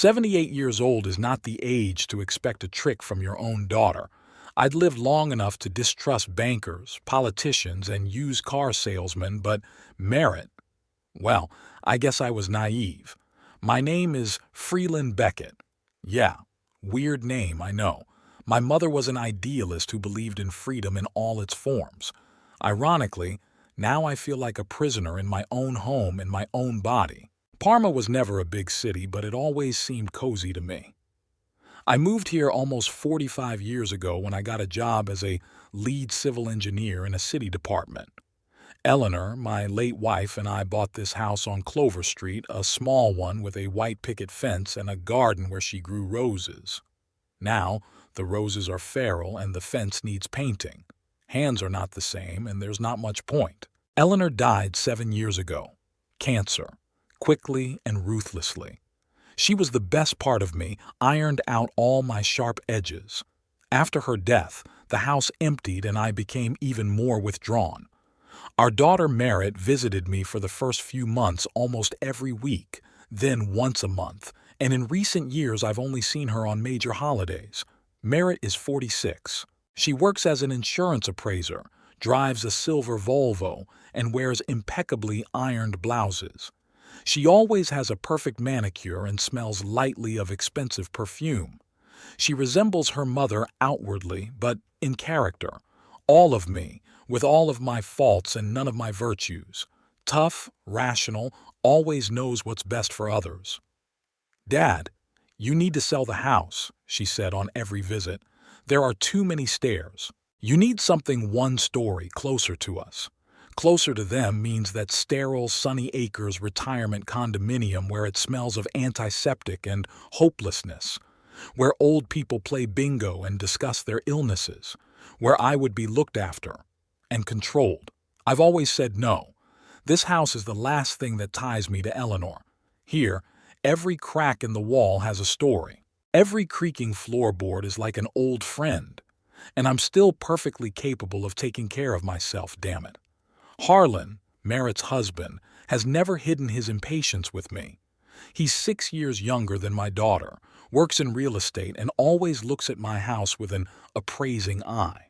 78 years old is not the age to expect a trick from your own daughter. I'd lived long enough to distrust bankers, politicians, and used car salesmen, but merit? Well, I guess I was naive. My name is Freeland Beckett. Yeah, weird name, I know. My mother was an idealist who believed in freedom in all its forms. Ironically, now I feel like a prisoner in my own home, in my own body. Parma was never a big city, but it always seemed cozy to me. I moved here almost 45 years ago when I got a job as a lead civil engineer in a city department. Eleanor, my late wife, and I bought this house on Clover Street, a small one with a white picket fence and a garden where she grew roses. Now, the roses are feral and the fence needs painting. Hands are not the same and there's not much point. Eleanor died 7 years ago. Cancer. Quickly and ruthlessly. She was the best part of me, ironed out all my sharp edges. After her death, the house emptied and I became even more withdrawn. Our daughter Merritt visited me for the first few months almost every week, then once a month, and in recent years I've only seen her on major holidays. Merritt is 46. She works as an insurance appraiser, drives a silver Volvo, and wears impeccably ironed blouses. She always has a perfect manicure and smells lightly of expensive perfume. She resembles her mother outwardly, but in character. All of me, with all of my faults and none of my virtues. Tough, rational, always knows what's best for others. "Dad, you need to sell the house," she said on every visit. "There are too many stairs. You need something one-story, closer to us." Closer to them means that sterile Sunny Acres retirement condominium where it smells of antiseptic and hopelessness, where old people play bingo and discuss their illnesses, where I would be looked after and controlled. I've always said no. This house is the last thing that ties me to Eleanor. Here, every crack in the wall has a story. Every creaking floorboard is like an old friend. And I'm still perfectly capable of taking care of myself, damn it. Harlan, Merritt's husband, has never hidden his impatience with me. He's 6 years younger than my daughter, works in real estate, and always looks at my house with an appraising eye.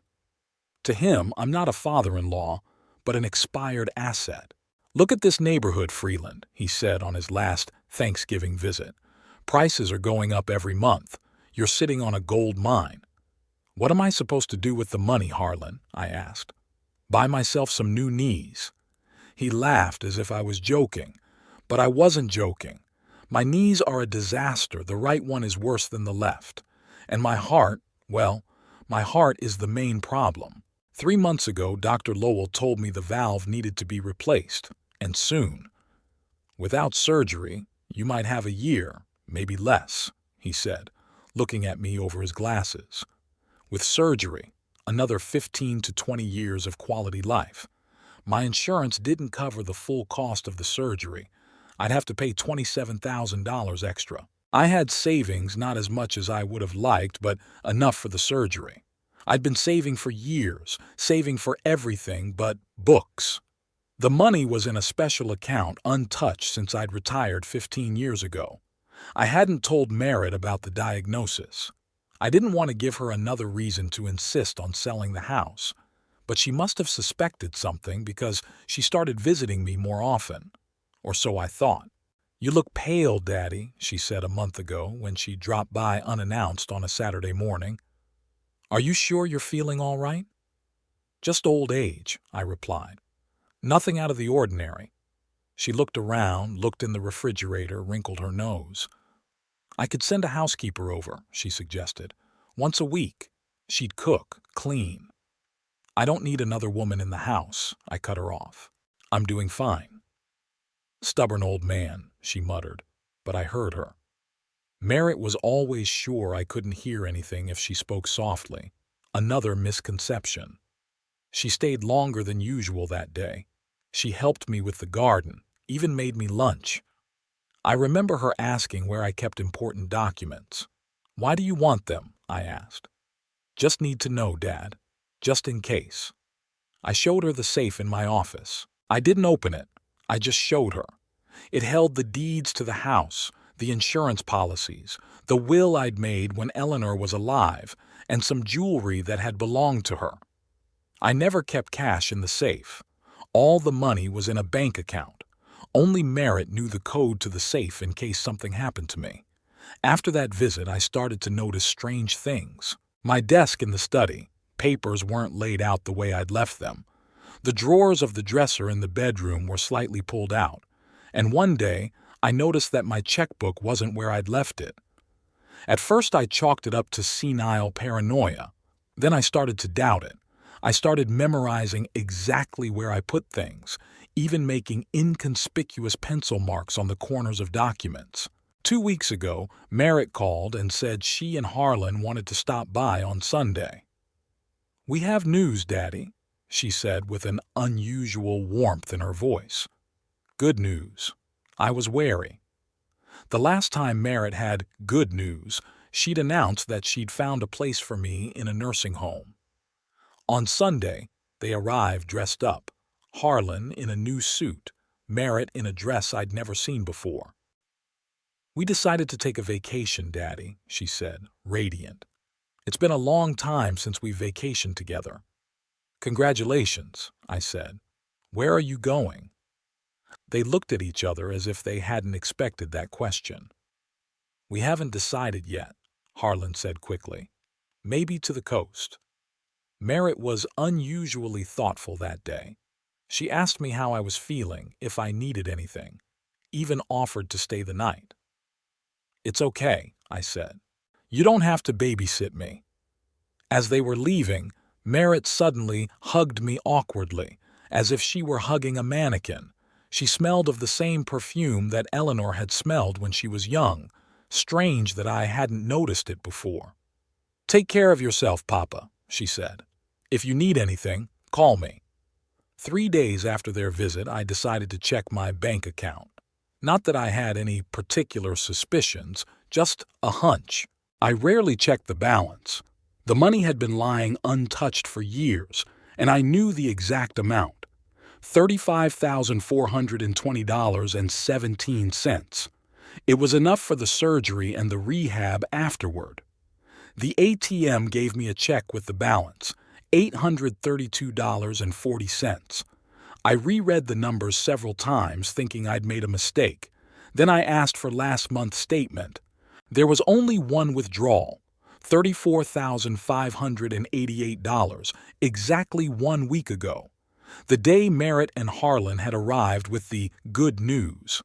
To him, I'm not a father-in-law, but an expired asset. "Look at this neighborhood, Freeland," he said on his last Thanksgiving visit. "Prices are going up every month. You're sitting on a gold mine." "What am I supposed to do with the money, Harlan?" I asked. "Buy myself some new knees." He laughed as if I was joking, but I wasn't joking. My knees are a disaster. The right one is worse than the left. And my heart, well, my heart is the main problem. 3 months ago, Dr. Lowell told me the valve needed to be replaced, and soon. "Without surgery, you might have a year, maybe less," he said, looking at me over his glasses. "With surgery, another 15 to 20 years of quality life. My insurance didn't cover the full cost of the surgery. I'd have to pay $27,000 extra. I had savings, not as much as I would have liked, but enough for the surgery. I'd been saving for years, saving for everything but books. The money was in a special account, untouched since I'd retired 15 years ago. I hadn't told Merritt about the diagnosis. I didn't want to give her another reason to insist on selling the house, but she must have suspected something because she started visiting me more often. Or so I thought. "You look pale, Daddy," she said a month ago when she dropped by unannounced on a Saturday morning. "Are you sure you're feeling all right?" "Just old age," I replied. "Nothing out of the ordinary." She looked around, looked in the refrigerator, wrinkled her nose. "I could send a housekeeper over," she suggested. "Once a week. She'd cook, clean." "I don't need another woman in the house," I cut her off. "I'm doing fine." "Stubborn old man," she muttered, but I heard her. Merritt was always sure I couldn't hear anything if she spoke softly. Another misconception. She stayed longer than usual that day. She helped me with the garden, even made me lunch. I remember her asking where I kept important documents. "Why do you want them?" I asked. "Just need to know, Dad. Just in case." I showed her the safe in my office. I didn't open it. I just showed her. It held the deeds to the house, the insurance policies, the will I'd made when Eleanor was alive, and some jewelry that had belonged to her. I never kept cash in the safe. All the money was in a bank account. Only Merritt knew the code to the safe in case something happened to me. After that visit, I started to notice strange things. My desk in the study, papers weren't laid out the way I'd left them. The drawers of the dresser in the bedroom were slightly pulled out. And one day, I noticed that my checkbook wasn't where I'd left it. At first, I chalked it up to senile paranoia. Then I started to doubt it. I started memorizing exactly where I put things, even making inconspicuous pencil marks on the corners of documents. 2 weeks ago, Merritt called and said she and Harlan wanted to stop by on Sunday. "We have news, Daddy," she said with an unusual warmth in her voice. Good news. I was wary. The last time Merritt had good news, she'd announced that she'd found a place for me in a nursing home. On Sunday, they arrived dressed up, Harlan in a new suit, Merritt in a dress I'd never seen before. "We decided to take a vacation, Daddy," she said, radiant. "It's been a long time since we vacationed together." "Congratulations," I said. "Where are you going?" They looked at each other as if they hadn't expected that question. "We haven't decided yet," Harlan said quickly. "Maybe to the coast." Merritt was unusually thoughtful that day. She asked me how I was feeling, if I needed anything, even offered to stay the night. "It's okay," I said. "You don't have to babysit me." As they were leaving, Merritt suddenly hugged me awkwardly, as if she were hugging a mannequin. She smelled of the same perfume that Eleanor had smelled when she was young. Strange that I hadn't noticed it before. "Take care of yourself, Papa," she said. "If you need anything, call me." 3 days after their visit, I decided to check my bank account. Not that I had any particular suspicions, just a hunch. I rarely checked the balance. The money had been lying untouched for years, and I knew the exact amount. $35,420.17. It was enough for the surgery and the rehab afterward. The ATM gave me a check with the balance, $832.40. I reread the numbers several times, thinking I'd made a mistake. Then I asked for last month's statement. There was only one withdrawal, $34,588, exactly 1 week ago, the day Merritt and Harlan had arrived with the good news.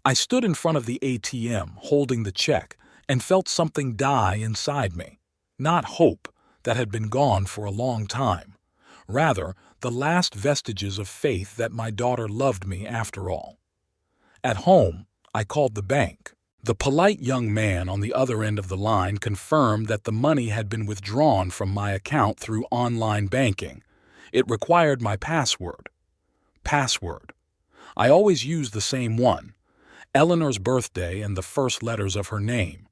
I stood in front of the ATM, holding the check, and felt something die inside me. Not hope, that had been gone for a long time. Rather, the last vestiges of faith that my daughter loved me after all. At home, I called the bank. The polite young man on the other end of the line confirmed that the money had been withdrawn from my account through online banking. It required my password. Password. I always used the same one, Eleanor's birthday and the first letters of her name.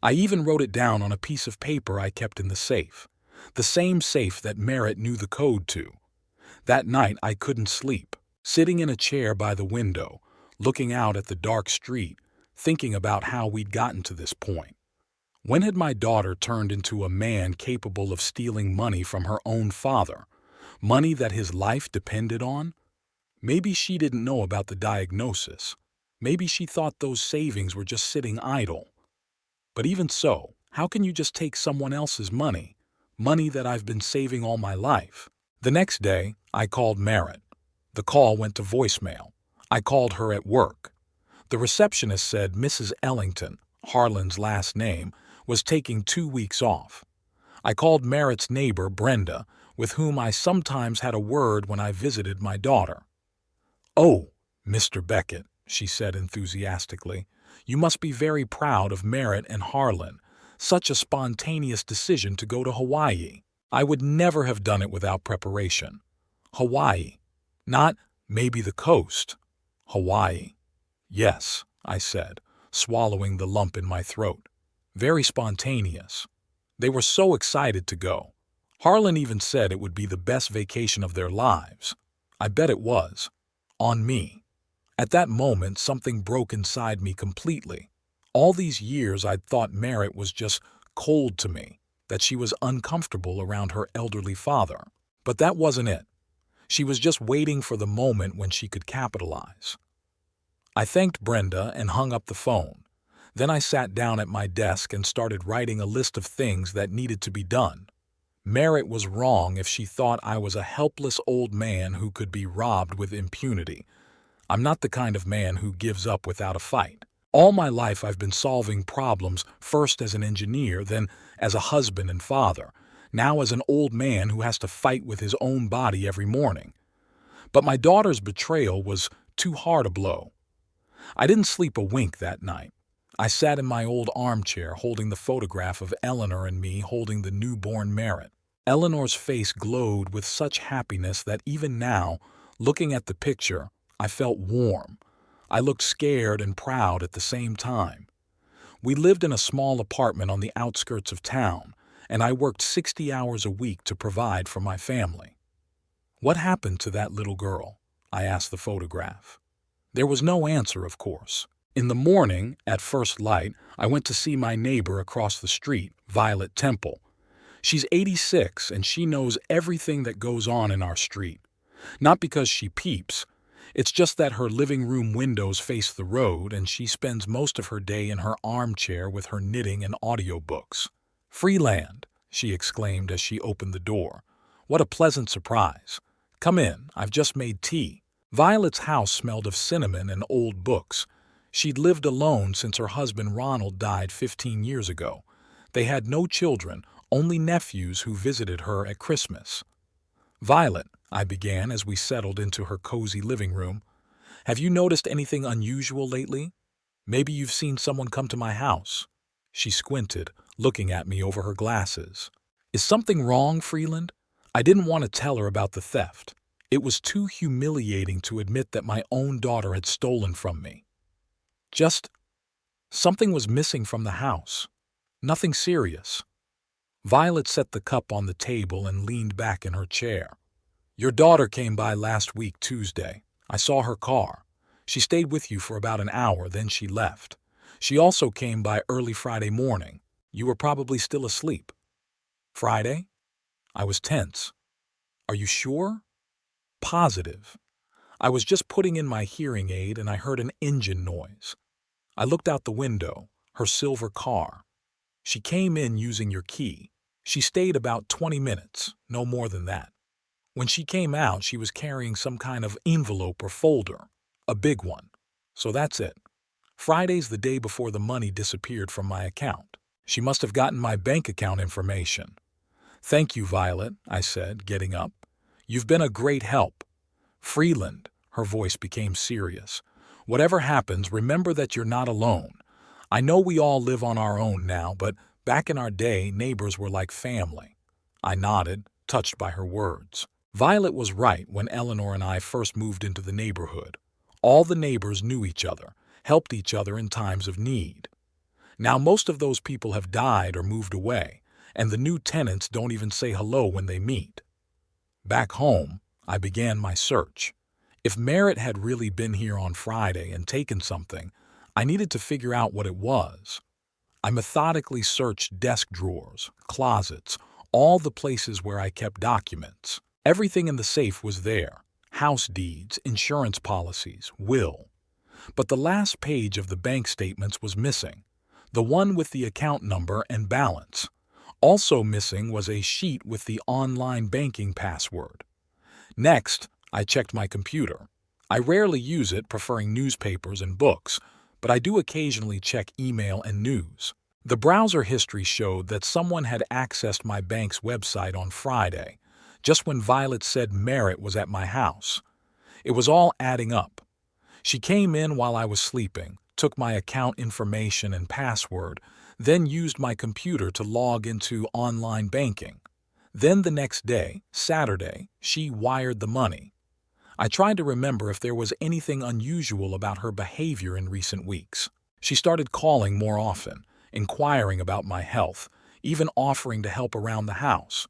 I even wrote it down on a piece of paper I kept in the safe that Merritt knew the code to. That night I couldn't sleep, sitting in a chair by the window, looking out at the dark street, thinking about how we'd gotten to this point. When had my daughter turned into a man capable of stealing money from her own father, money that his life depended on? Maybe she didn't know about the diagnosis. Maybe she thought those savings were just sitting idle. But even so, how can you just take someone else's money, money that I've been saving all my life? The next day, I called Merritt. The call went to voicemail. I called her at work. The receptionist said Mrs. Ellington, Harlan's last name, was taking 2 weeks off. I called Merritt's neighbor, Brenda, with whom I sometimes had a word when I visited my daughter. "Oh, Mr. Beckett," she said enthusiastically, "you must be very proud of Merritt and Harlan. Such a spontaneous decision to go to Hawaii. I would never have done it without preparation. Hawaii. Not maybe the coast. Hawaii." "Yes," I said, swallowing the lump in my throat. "Very spontaneous." They were so excited to go. Harlan even said it would be the best vacation of their lives. I bet it was. On me. At that moment, something broke inside me completely. All these years I'd thought Merritt was just cold to me, that she was uncomfortable around her elderly father. But that wasn't it. She was just waiting for the moment when she could capitalize. I thanked Brenda and hung up the phone. Then I sat down at my desk and started writing a list of things that needed to be done. Merritt was wrong if she thought I was a helpless old man who could be robbed with impunity. I'm not the kind of man who gives up without a fight. All my life I've been solving problems, first as an engineer, then as a husband and father, now as an old man who has to fight with his own body every morning. But my daughter's betrayal was too hard a blow. I didn't sleep a wink that night. I sat in my old armchair holding the photograph of Eleanor and me holding the newborn Merritt. Eleanor's face glowed with such happiness that even now, looking at the picture, I felt warm. I looked scared and proud at the same time. We lived in a small apartment on the outskirts of town, and I worked 60 hours a week to provide for my family. "What happened to that little girl?" I asked the photograph. There was no answer, of course. In the morning, at first light, I went to see my neighbor across the street, Violet Temple. She's 86 and she knows everything that goes on in our street. Not because she peeps. It's just that her living room windows face the road and she spends most of her day in her armchair with her knitting and audiobooks. "Freeland," she exclaimed as she opened the door. "What a pleasant surprise. Come in, I've just made tea." Violet's house smelled of cinnamon and old books. She'd lived alone since her husband Ronald died 15 years ago. They had no children, only nephews who visited her at Christmas. "Violet," I began as we settled into her cozy living room, "have you noticed anything unusual lately? Maybe you've seen someone come to my house." She squinted, looking at me over her glasses. "Is something wrong, Freeland?" I didn't want to tell her about the theft. It was too humiliating to admit that my own daughter had stolen from me. Just something was missing from the house. Nothing serious. Violet set the cup on the table and leaned back in her chair. "Your daughter came by last week Tuesday. I saw her car. She stayed with you for about an hour, then she left. She also came by early Friday morning. You were probably still asleep." "Friday?" I was tense. "Are you sure?" "Positive." I was just putting in my hearing aid and I heard an engine noise. I looked out the window, her silver car. She came in using your key. She stayed about 20 minutes, no more than that. When she came out, she was carrying some kind of envelope or folder, a big one. So that's it. Friday's the day before the money disappeared from my account. She must have gotten my bank account information. "Thank you, Violet," I said, getting up. "You've been a great help. Freeland," her voice became serious. "Whatever happens, remember that you're not alone. I know we all live on our own now, but back in our day, neighbors were like family." I nodded, touched by her words. Violet was right when Eleanor and I first moved into the neighborhood. All the neighbors knew each other, helped each other in times of need. Now most of those people have died or moved away, and the new tenants don't even say hello when they meet. Back home, I began my search. If Merritt had really been here on Friday and taken something, I needed to figure out what it was. I methodically searched desk drawers, closets, all the places where I kept documents. Everything in the safe was there: house deeds, insurance policies, will. But the last page of the bank statements was missing, the one with the account number and balance. Also missing was a sheet with the online banking password. Next, I checked my computer. I rarely use it, preferring newspapers and books, but I do occasionally check email and news. The browser history showed that someone had accessed my bank's website on Friday, just when Violet said Merritt was at my house. It was all adding up. She came in while I was sleeping, took my account information and password, then used my computer to log into online banking. Then the next day, Saturday, she wired the money. I tried to remember if there was anything unusual about her behavior in recent weeks. She started calling more often, inquiring about my health, even offering to help around the house.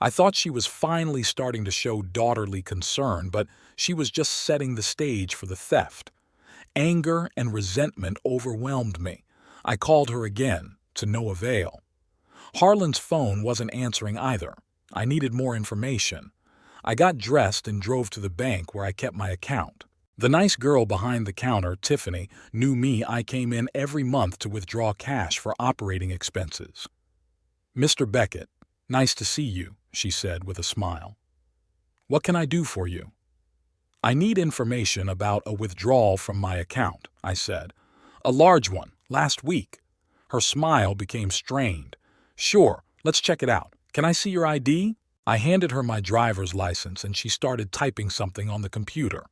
I thought she was finally starting to show daughterly concern, but she was just setting the stage for the theft. Anger and resentment overwhelmed me. I called her again, to no avail. Harlan's phone wasn't answering either. I needed more information. I got dressed and drove to the bank where I kept my account. The nice girl behind the counter, Tiffany, knew me. I came in every month to withdraw cash for operating expenses. "Mr. Beckett, nice to see you," she said with a smile. "What can I do for you?" "I need information about a withdrawal from my account," I said. "A large one, last week." Her smile became strained. "Sure, let's check it out. Can I see your ID?" I handed her my driver's license and she started typing something on the computer.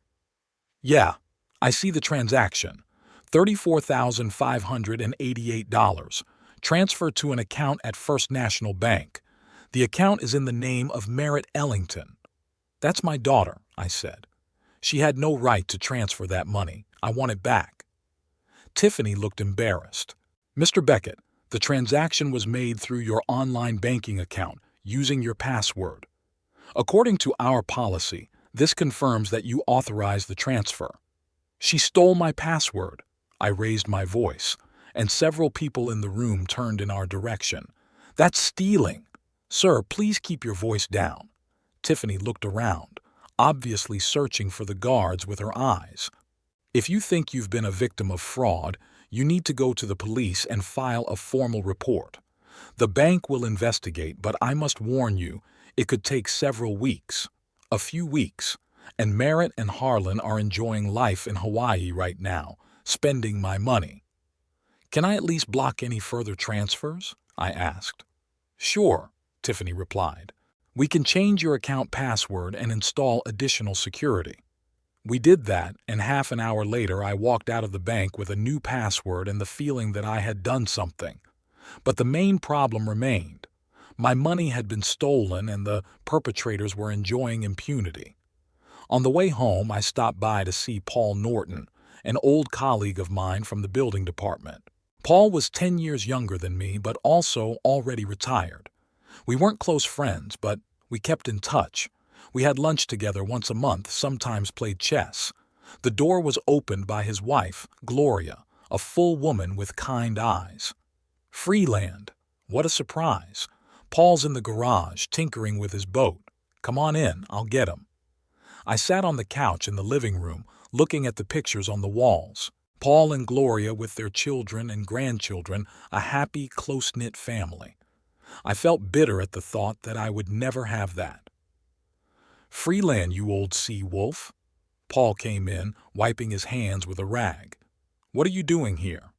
"Yeah, I see the transaction. $34,588. Transferred to an account at First National Bank. The account is in the name of Merritt Ellington." "That's my daughter," I said. "She had no right to transfer that money. I want it back." Tiffany looked embarrassed. "Mr. Beckett, the transaction was made through your online banking account using your password. According to our policy, this confirms that you authorized the transfer." "She stole my password." I raised my voice, and several people in the room turned in our direction. "That's stealing." "Sir, please keep your voice down." Tiffany looked around, obviously searching for the guards with her eyes. "If you think you've been a victim of fraud, you need to go to the police and file a formal report. The bank will investigate, but I must warn you, it could take several weeks. A few weeks. And Merritt and Harlan are enjoying life in Hawaii right now, spending my money." "Can I at least block any further transfers?" I asked. "Sure," Tiffany replied. "We can change your account password and install additional security." We did that, and half an hour later I walked out of the bank with a new password and the feeling that I had done something. But the main problem remained. My money had been stolen and the perpetrators were enjoying impunity. On the way home, I stopped by to see Paul Norton, an old colleague of mine from the building department. Paul was 10 years younger than me, but also already retired. We weren't close friends, but we kept in touch. We had lunch together once a month, sometimes played chess. The door was opened by his wife, Gloria, a full woman with kind eyes. "Freeland. What a surprise. Paul's in the garage, tinkering with his boat. Come on in, I'll get him." I sat on the couch in the living room, looking at the pictures on the walls. Paul and Gloria with their children and grandchildren, a happy, close-knit family. I felt bitter at the thought that I would never have that. "Freeland, you old sea wolf." Paul came in, wiping his hands with a rag. "What are you doing here?"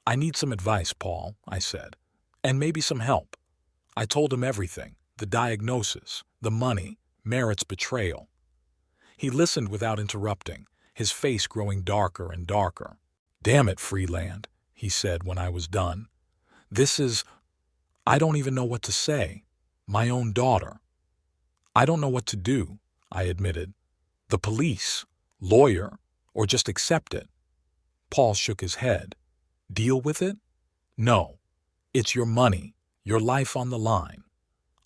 "I need some advice, Paul," I said, "and maybe some help." I told him everything, the diagnosis, the money, Merritt's betrayal. He listened without interrupting, his face growing darker and darker. "Damn it, Freeland," he said when I was done. I don't even know what to say. My own daughter." "I don't know what to do," I admitted. "The police, lawyer, or just accept it." Paul shook his head. "Deal with it? No. It's your money, your life on the line.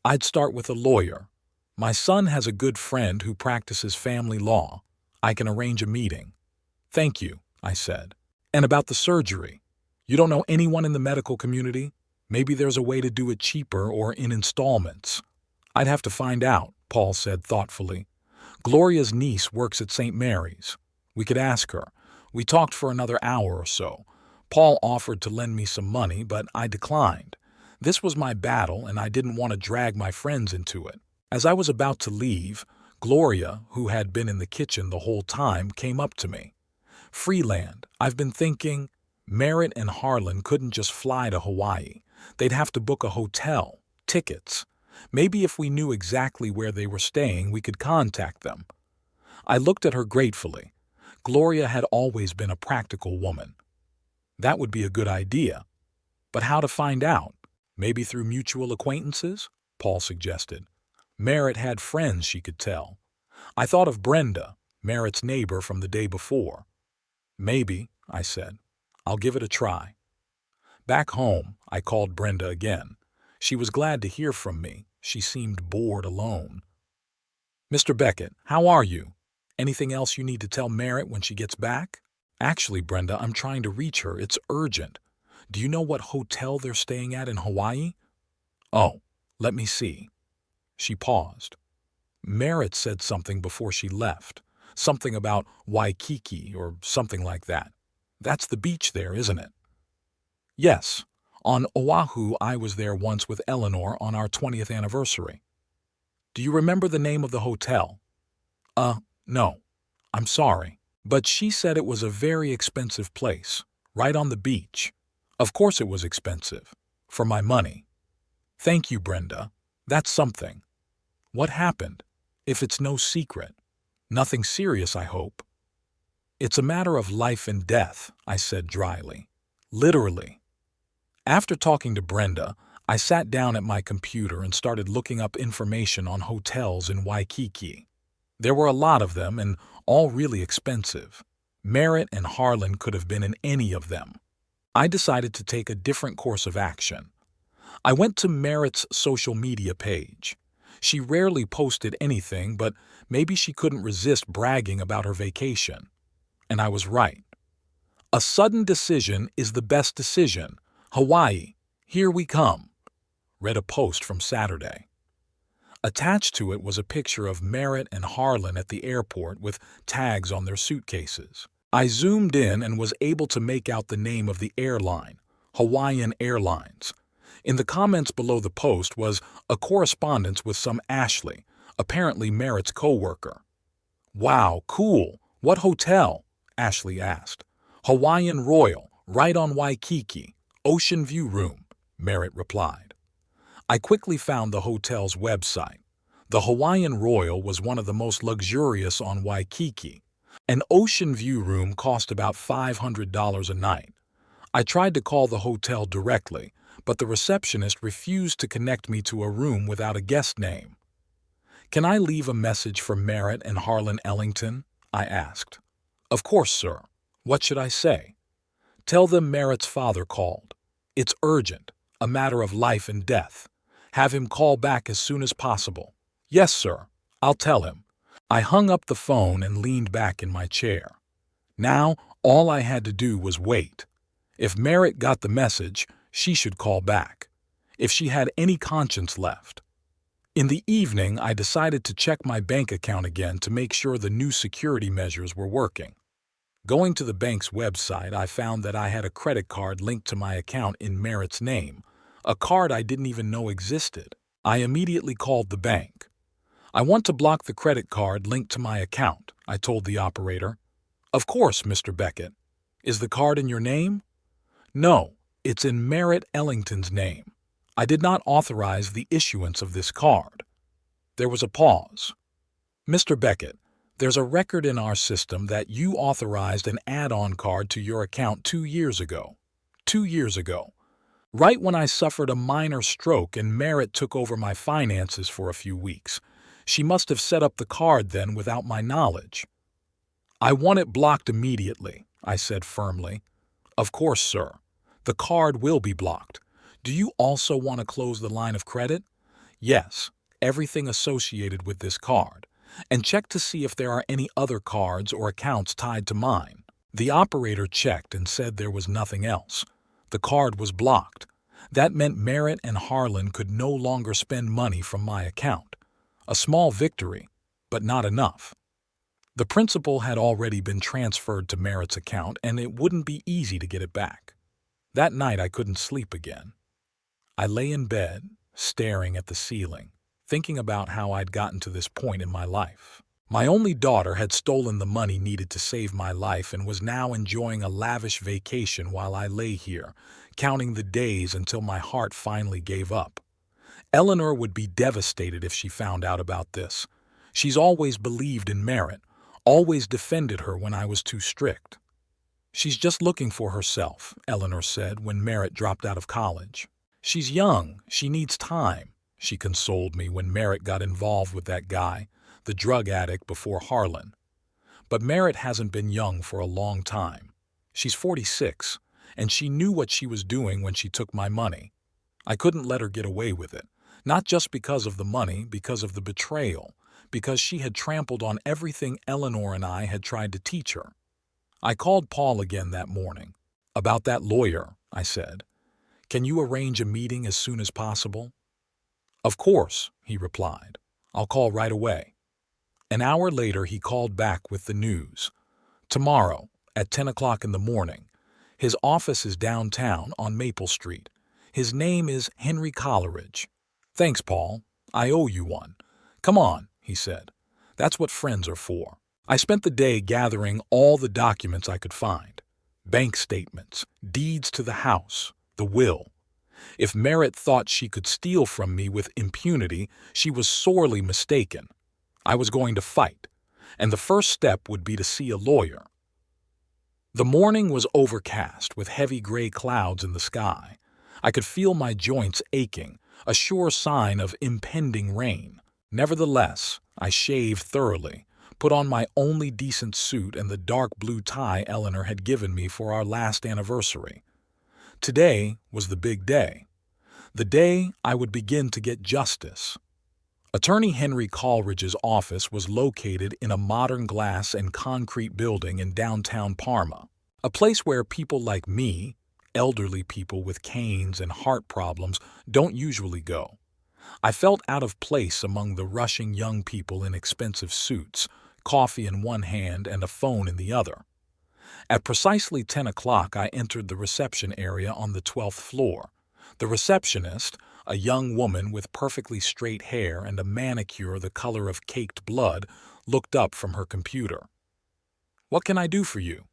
I'd start with a lawyer. My son has a good friend who practices family law. I can arrange a meeting." "Thank you," I said. "And about the surgery? You don't know anyone in the medical community? Maybe there's a way to do it cheaper or in installments." "I'd have to find out," Paul said thoughtfully. "Gloria's niece works at St. Mary's. We could ask her." We talked for another hour or so. Paul offered to lend me some money, but I declined. This was my battle, and I didn't want to drag my friends into it. As I was about to leave, Gloria, who had been in the kitchen the whole time, came up to me. "Freeland, I've been thinking, Merritt and Harlan couldn't just fly to Hawaii. They'd have to book a hotel, tickets. Maybe if we knew exactly where they were staying, we could contact them." I looked at her gratefully. Gloria had always been a practical woman. "That would be a good idea. But how to find out? Maybe through mutual acquaintances?" Paul suggested. Merritt had friends she could tell. I thought of Brenda, Merritt's neighbor from the day before. "Maybe," I said. "I'll give it a try." Back home, I called Brenda again. She was glad to hear from me. She seemed bored alone. "Mr. Beckett, how are you? Anything else you need to tell Merritt when she gets back?" "Actually, Brenda, I'm trying to reach her. It's urgent. Do you know what hotel they're staying at in Hawaii? Oh, let me see. She paused. Merritt said something before she left. Something about Waikiki or something like that. That's the beach there, isn't it? Yes. On Oahu, I was there once with Eleanor on our 20th anniversary. Do you remember the name of the hotel? No. I'm sorry. But she said it was a very expensive place, right on the beach. Of course it was expensive. For my money. Thank you, Brenda. That's something. What happened? If it's no secret. Nothing serious, I hope. It's a matter of life and death, I said dryly. Literally. After talking to Brenda, I sat down at my computer and started looking up information on hotels in Waikiki. There were a lot of them and all really expensive. Merritt and Harlan could have been in any of them. I decided to take a different course of action. I went to Merritt's social media page. She rarely posted anything, but maybe she couldn't resist bragging about her vacation. And I was right. A sudden decision is the best decision. Hawaii, here we come. Read a post from Saturday. Attached to it was a picture of Merritt and Harlan at the airport with tags on their suitcases. I zoomed in and was able to make out the name of the airline, Hawaiian Airlines. In the comments below the post was a correspondence with some Ashley, apparently Merritt's co-worker. Wow, cool. What hotel? Ashley asked. Hawaiian Royal, right on Waikiki. Ocean View Room, Merritt replied. I quickly found the hotel's website. The Hawaiian Royal was one of the most luxurious on Waikiki. An Ocean View Room cost about $500 a night. I tried to call the hotel directly, but the receptionist refused to connect me to a room without a guest name. Can I leave a message for Merritt and Harlan Ellington? I asked. Of course, sir. What should I say? Tell them Merritt's father called. It's urgent, a matter of life and death. Have him call back as soon as possible. Yes, sir. I'll tell him. I hung up the phone and leaned back in my chair. Now, all I had to do was wait. If Merritt got the message, she should call back. If she had any conscience left. In the evening, I decided to check my bank account again to make sure the new security measures were working. Going to the bank's website, I found that I had a credit card linked to my account in Merritt's name, a card I didn't even know existed. I immediately called the bank. I want to block the credit card linked to my account, I told the operator. Of course, Mr. Beckett. Is the card in your name? No, it's in Merritt Ellington's name. I did not authorize the issuance of this card. There was a pause. Mr. Beckett, there's a record in our system that you authorized an add-on card to your account 2 years ago. 2 years ago. Right when I suffered a minor stroke and Merritt took over my finances for a few weeks. She must have set up the card then without my knowledge. I want it blocked immediately, I said firmly. Of course, sir. The card will be blocked. Do you also want to close the line of credit? Yes, everything associated with this card. And check to see if there are any other cards or accounts tied to mine. The operator checked and said there was nothing else. The card was blocked. That meant Merritt and Harlan could no longer spend money from my account. A small victory, but not enough. The principal had already been transferred to Merritt's account, and it wouldn't be easy to get it back. That night I couldn't sleep again. I lay in bed, staring at the ceiling, thinking about how I'd gotten to this point in my life. My only daughter had stolen the money needed to save my life and was now enjoying a lavish vacation while I lay here, counting the days until my heart finally gave up. Eleanor would be devastated if she found out about this. She's always believed in Merritt, always defended her when I was too strict. She's just looking for herself, Eleanor said when Merritt dropped out of college. She's young, she needs time, she consoled me when Merritt got involved with that guy, the drug addict before Harlan. But Merritt hasn't been young for a long time. She's 46, and she knew what she was doing when she took my money. I couldn't let her get away with it, not just because of the money, because of the betrayal, because she had trampled on everything Eleanor and I had tried to teach her. I called Paul again that morning. About that lawyer, I said. "Can you arrange a meeting as soon as possible?" "Of course," he replied. "I'll call right away." An hour later, he called back with the news. "Tomorrow, at 10 o'clock in the morning. His office is downtown on Maple Street. His name is Henry Coleridge." "Thanks, Paul. I owe you one. Come on," he said. "That's what friends are for." I spent the day gathering all the documents I could find. Bank statements, deeds to the house, the will. If Merritt thought she could steal from me with impunity, she was sorely mistaken. I was going to fight, and the first step would be to see a lawyer. The morning was overcast with heavy gray clouds in the sky. I could feel my joints aching, a sure sign of impending rain. Nevertheless, I shaved thoroughly, put on my only decent suit and the dark blue tie Eleanor had given me for our last anniversary. Today was the big day. The day I would begin to get justice. Attorney Henry Coleridge's office was located in a modern glass and concrete building in downtown Parma, a place where people like me, elderly people with canes and heart problems, don't usually go. I felt out of place among the rushing young people in expensive suits, coffee in one hand and a phone in the other. At precisely 10 o'clock, I entered the reception area on the 12th floor. The receptionist, a young woman with perfectly straight hair and a manicure the color of caked blood, looked up from her computer. "What can I do for you?"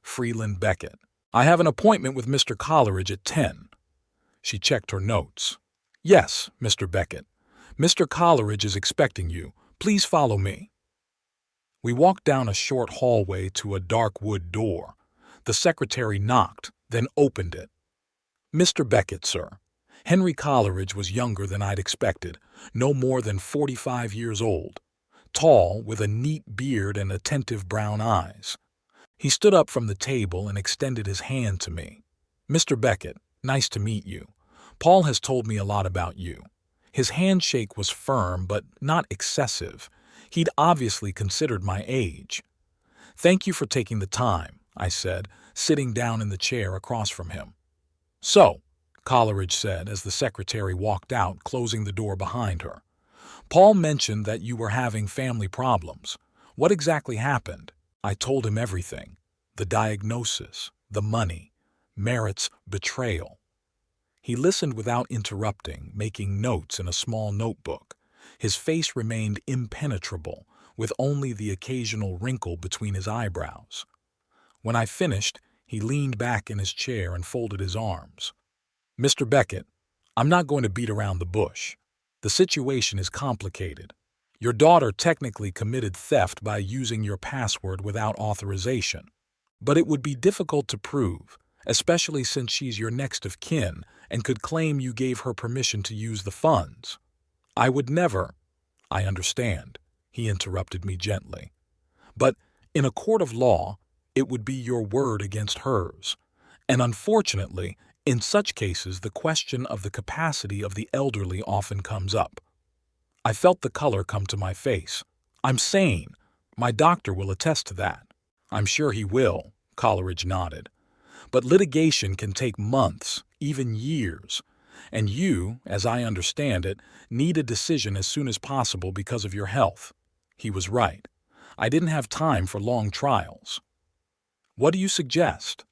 "Freeland Beckett. I have an appointment with Mr. Coleridge at 10. She checked her notes. "Yes, Mr. Beckett. Mr. Coleridge is expecting you. Please follow me." We walked down a short hallway to a dark wood door. The secretary knocked, then opened it. "Mr. Beckett, sir." Henry Coleridge was younger than I'd expected, no more than 45 years old, tall, with a neat beard and attentive brown eyes. He stood up from the table and extended his hand to me. "Mr. Beckett, nice to meet you. Paul has told me a lot about you." His handshake was firm but not excessive. He'd obviously considered my age. "Thank you for taking the time," I said, sitting down in the chair across from him. "So," Coleridge said as the secretary walked out, closing the door behind her, "Paul mentioned that you were having family problems. What exactly happened?" I told him everything. The diagnosis, the money, Merritt's betrayal. He listened without interrupting, making notes in a small notebook. His face remained impenetrable, with only the occasional wrinkle between his eyebrows. When I finished, he leaned back in his chair and folded his arms. "Mr. Beckett, I'm not going to beat around the bush. The situation is complicated. Your daughter technically committed theft by using your password without authorization. But it would be difficult to prove, especially since she's your next of kin and could claim you gave her permission to use the funds." "I would never—" "I understand," he interrupted me gently. "But in a court of law, it would be your word against hers. And unfortunately, in such cases, the question of the capacity of the elderly often comes up." I felt the color come to my face. "I'm sane. My doctor will attest to that." "I'm sure he will," Coleridge nodded. "But litigation can take months, even years. And you, as I understand it, need a decision as soon as possible because of your health." He was right. I didn't have time for long trials. "What do you suggest?"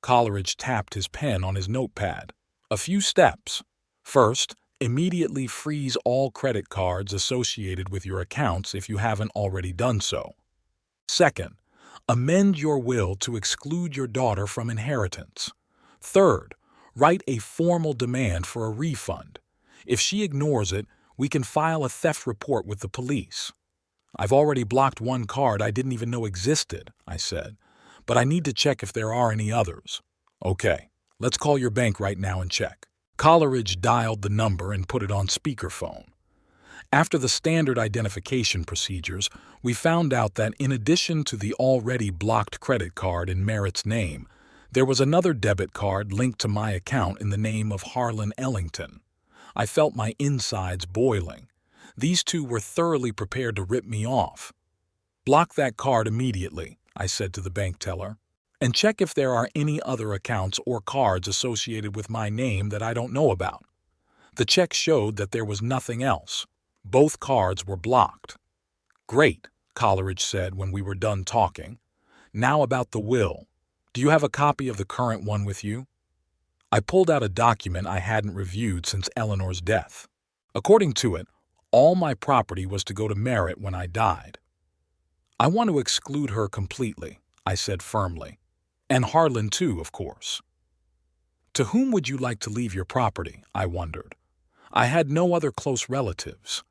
Coleridge tapped his pen on his notepad. "A few steps. First, immediately freeze all credit cards associated with your accounts if you haven't already done so. Second, amend your will to exclude your daughter from inheritance. Third, write a formal demand for a refund. If she ignores it, we can file a theft report with the police." "I've already blocked one card I didn't even know existed," I said, "but I need to check if there are any others." "Okay, let's call your bank right now and check." Coleridge dialed the number and put it on speakerphone. After the standard identification procedures, we found out that in addition to the already blocked credit card in Merritt's name, there was another debit card linked to my account in the name of Harlan Ellington. I felt my insides boiling. These two were thoroughly prepared to rip me off. "Block that card immediately," I said to the bank teller. And check if there are any other accounts or cards associated with my name that I don't know about. The check showed that there was nothing else. Both cards were blocked. Great, Coleridge said when we were done talking. Now about the will. Do you have a copy of the current one with you? I pulled out a document I hadn't reviewed since Eleanor's death. According to it, all my property was to go to Merritt when I died. I want to exclude her completely, I said firmly. And Harlan too, of course. To whom would you like to leave your property? I wondered. I had no other close relatives.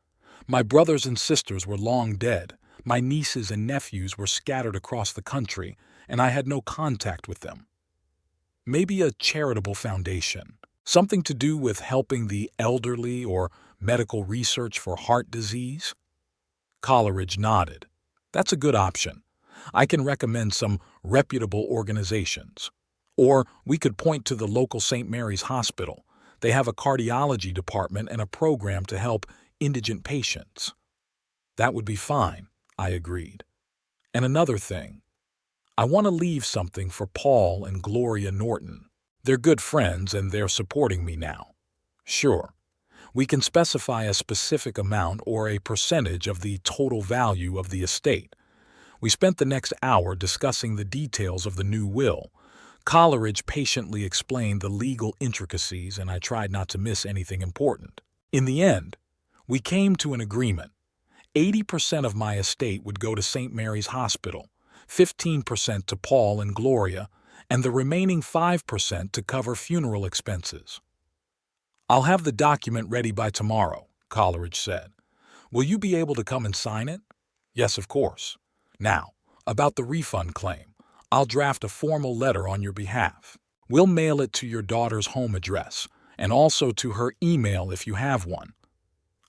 My brothers and sisters were long dead, my nieces and nephews were scattered across the country, and I had no contact with them. Maybe a charitable foundation, something to do with helping the elderly or medical research for heart disease? Coleridge nodded. That's a good option. I can recommend some reputable organizations. Or we could point to the local St. Mary's Hospital. They have a cardiology department and a program to help indigent patients. That would be fine, I agreed. And another thing, I want to leave something for Paul and Gloria Norton. They're good friends and they're supporting me now. Sure, we can specify a specific amount or a percentage of the total value of the estate. We spent the next hour discussing the details of the new will. Coleridge patiently explained the legal intricacies, and I tried not to miss anything important. In the end, we came to an agreement. 80% of my estate would go to St. Mary's Hospital, 15% to Paul and Gloria, and the remaining 5% to cover funeral expenses. I'll have the document ready by tomorrow, Coleridge said. Will you be able to come and sign it? Yes, of course. Now, about the refund claim, I'll draft a formal letter on your behalf. We'll mail it to your daughter's home address, and also to her email if you have one.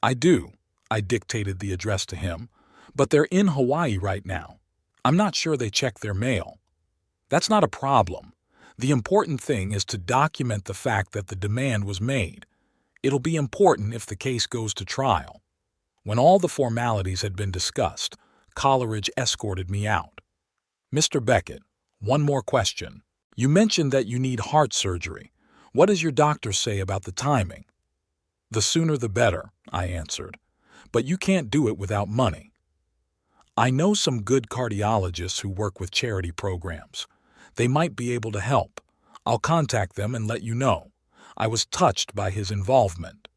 I do. I dictated the address to him, but they're in Hawaii right now. I'm not sure they check their mail. That's not a problem. The important thing is to document the fact that the demand was made. It'll be important if the case goes to trial. When all the formalities had been discussed, Coleridge escorted me out. Mr. Beckett, one more question. You mentioned that you need heart surgery. What does your doctor say about the timing? The sooner the better, I answered. But you can't do it without money. I know some good cardiologists who work with charity programs. They might be able to help. I'll contact them and let you know. I was touched by his involvement.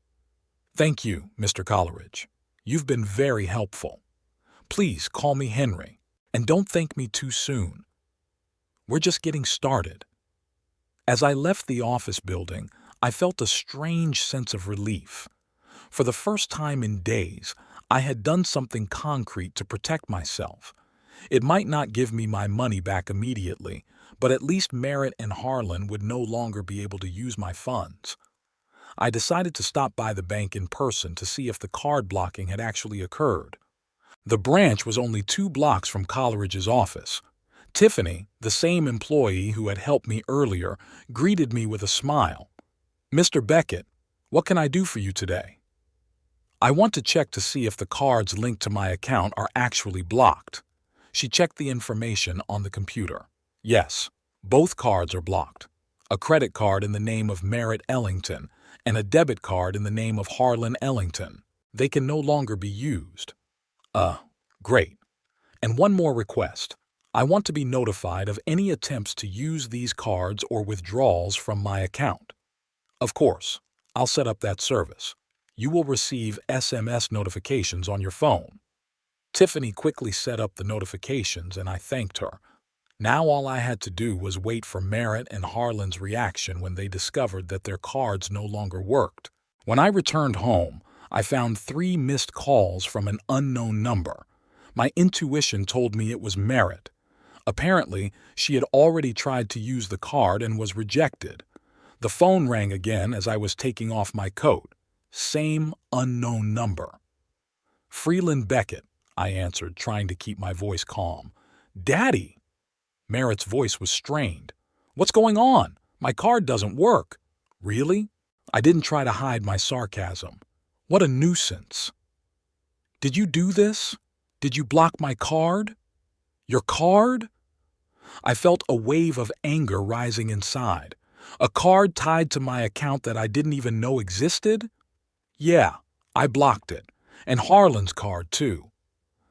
Thank you, Mr. Coleridge. You've been very helpful. Please call me Henry, and don't thank me too soon. We're just getting started. As I left the office building, I felt a strange sense of relief. For the first time in days, I had done something concrete to protect myself. It might not give me my money back immediately, but at least Merritt and Harlan would no longer be able to use my funds. I decided to stop by the bank in person to see if the card blocking had actually occurred. The branch was only 2 blocks from Coleridge's office. Tiffany, the same employee who had helped me earlier, greeted me with a smile. Mr. Beckett, what can I do for you today? I want to check to see if the cards linked to my account are actually blocked. She checked the information on the computer. Yes, both cards are blocked. A credit card in the name of Merritt Ellington and a debit card in the name of Harlan Ellington. They can no longer be used. Great. And one more request. I want to be notified of any attempts to use these cards or withdrawals from my account. Of course, I'll set up that service. You will receive SMS notifications on your phone. Tiffany quickly set up the notifications and I thanked her. Now all I had to do was wait for Merritt and Harlan's reaction when they discovered that their cards no longer worked. When I returned home, I found 3 missed calls from an unknown number. My intuition told me it was Merritt. Apparently, she had already tried to use the card and was rejected. The phone rang again as I was taking off my coat. Same unknown number. Freeland Beckett, I answered, trying to keep my voice calm. Daddy! Merritt's voice was strained. What's going on? My card doesn't work. Really? I didn't try to hide my sarcasm. What a nuisance. Did you do this? Did you block my card? Your card? I felt a wave of anger rising inside. A card tied to my account that I didn't even know existed? Yeah, I blocked it. And Harlan's card, too.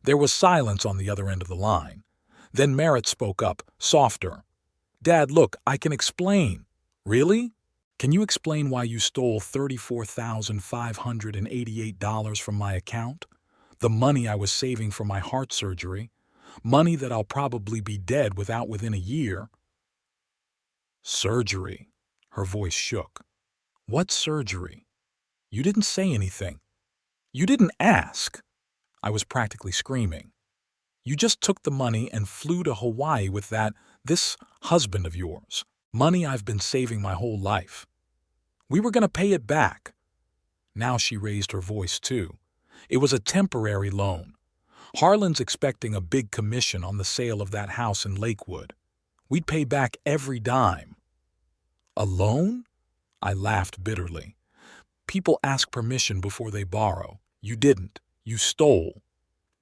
There was silence on the other end of the line. Then Merritt spoke up, softer. Dad, look, I can explain. Really? Can you explain why you stole $34,588 from my account? The money I was saving for my heart surgery. Money that I'll probably be dead within a year. Surgery. Her voice shook. What surgery? You didn't say anything. You didn't ask. I was practically screaming. You just took the money and flew to Hawaii with this husband of yours. Money I've been saving my whole life. We were going to pay it back. Now she raised her voice too. It was a temporary loan. Harlan's expecting a big commission on the sale of that house in Lakewood. We'd pay back every dime. A loan? I laughed bitterly. People ask permission before they borrow. You didn't. You stole.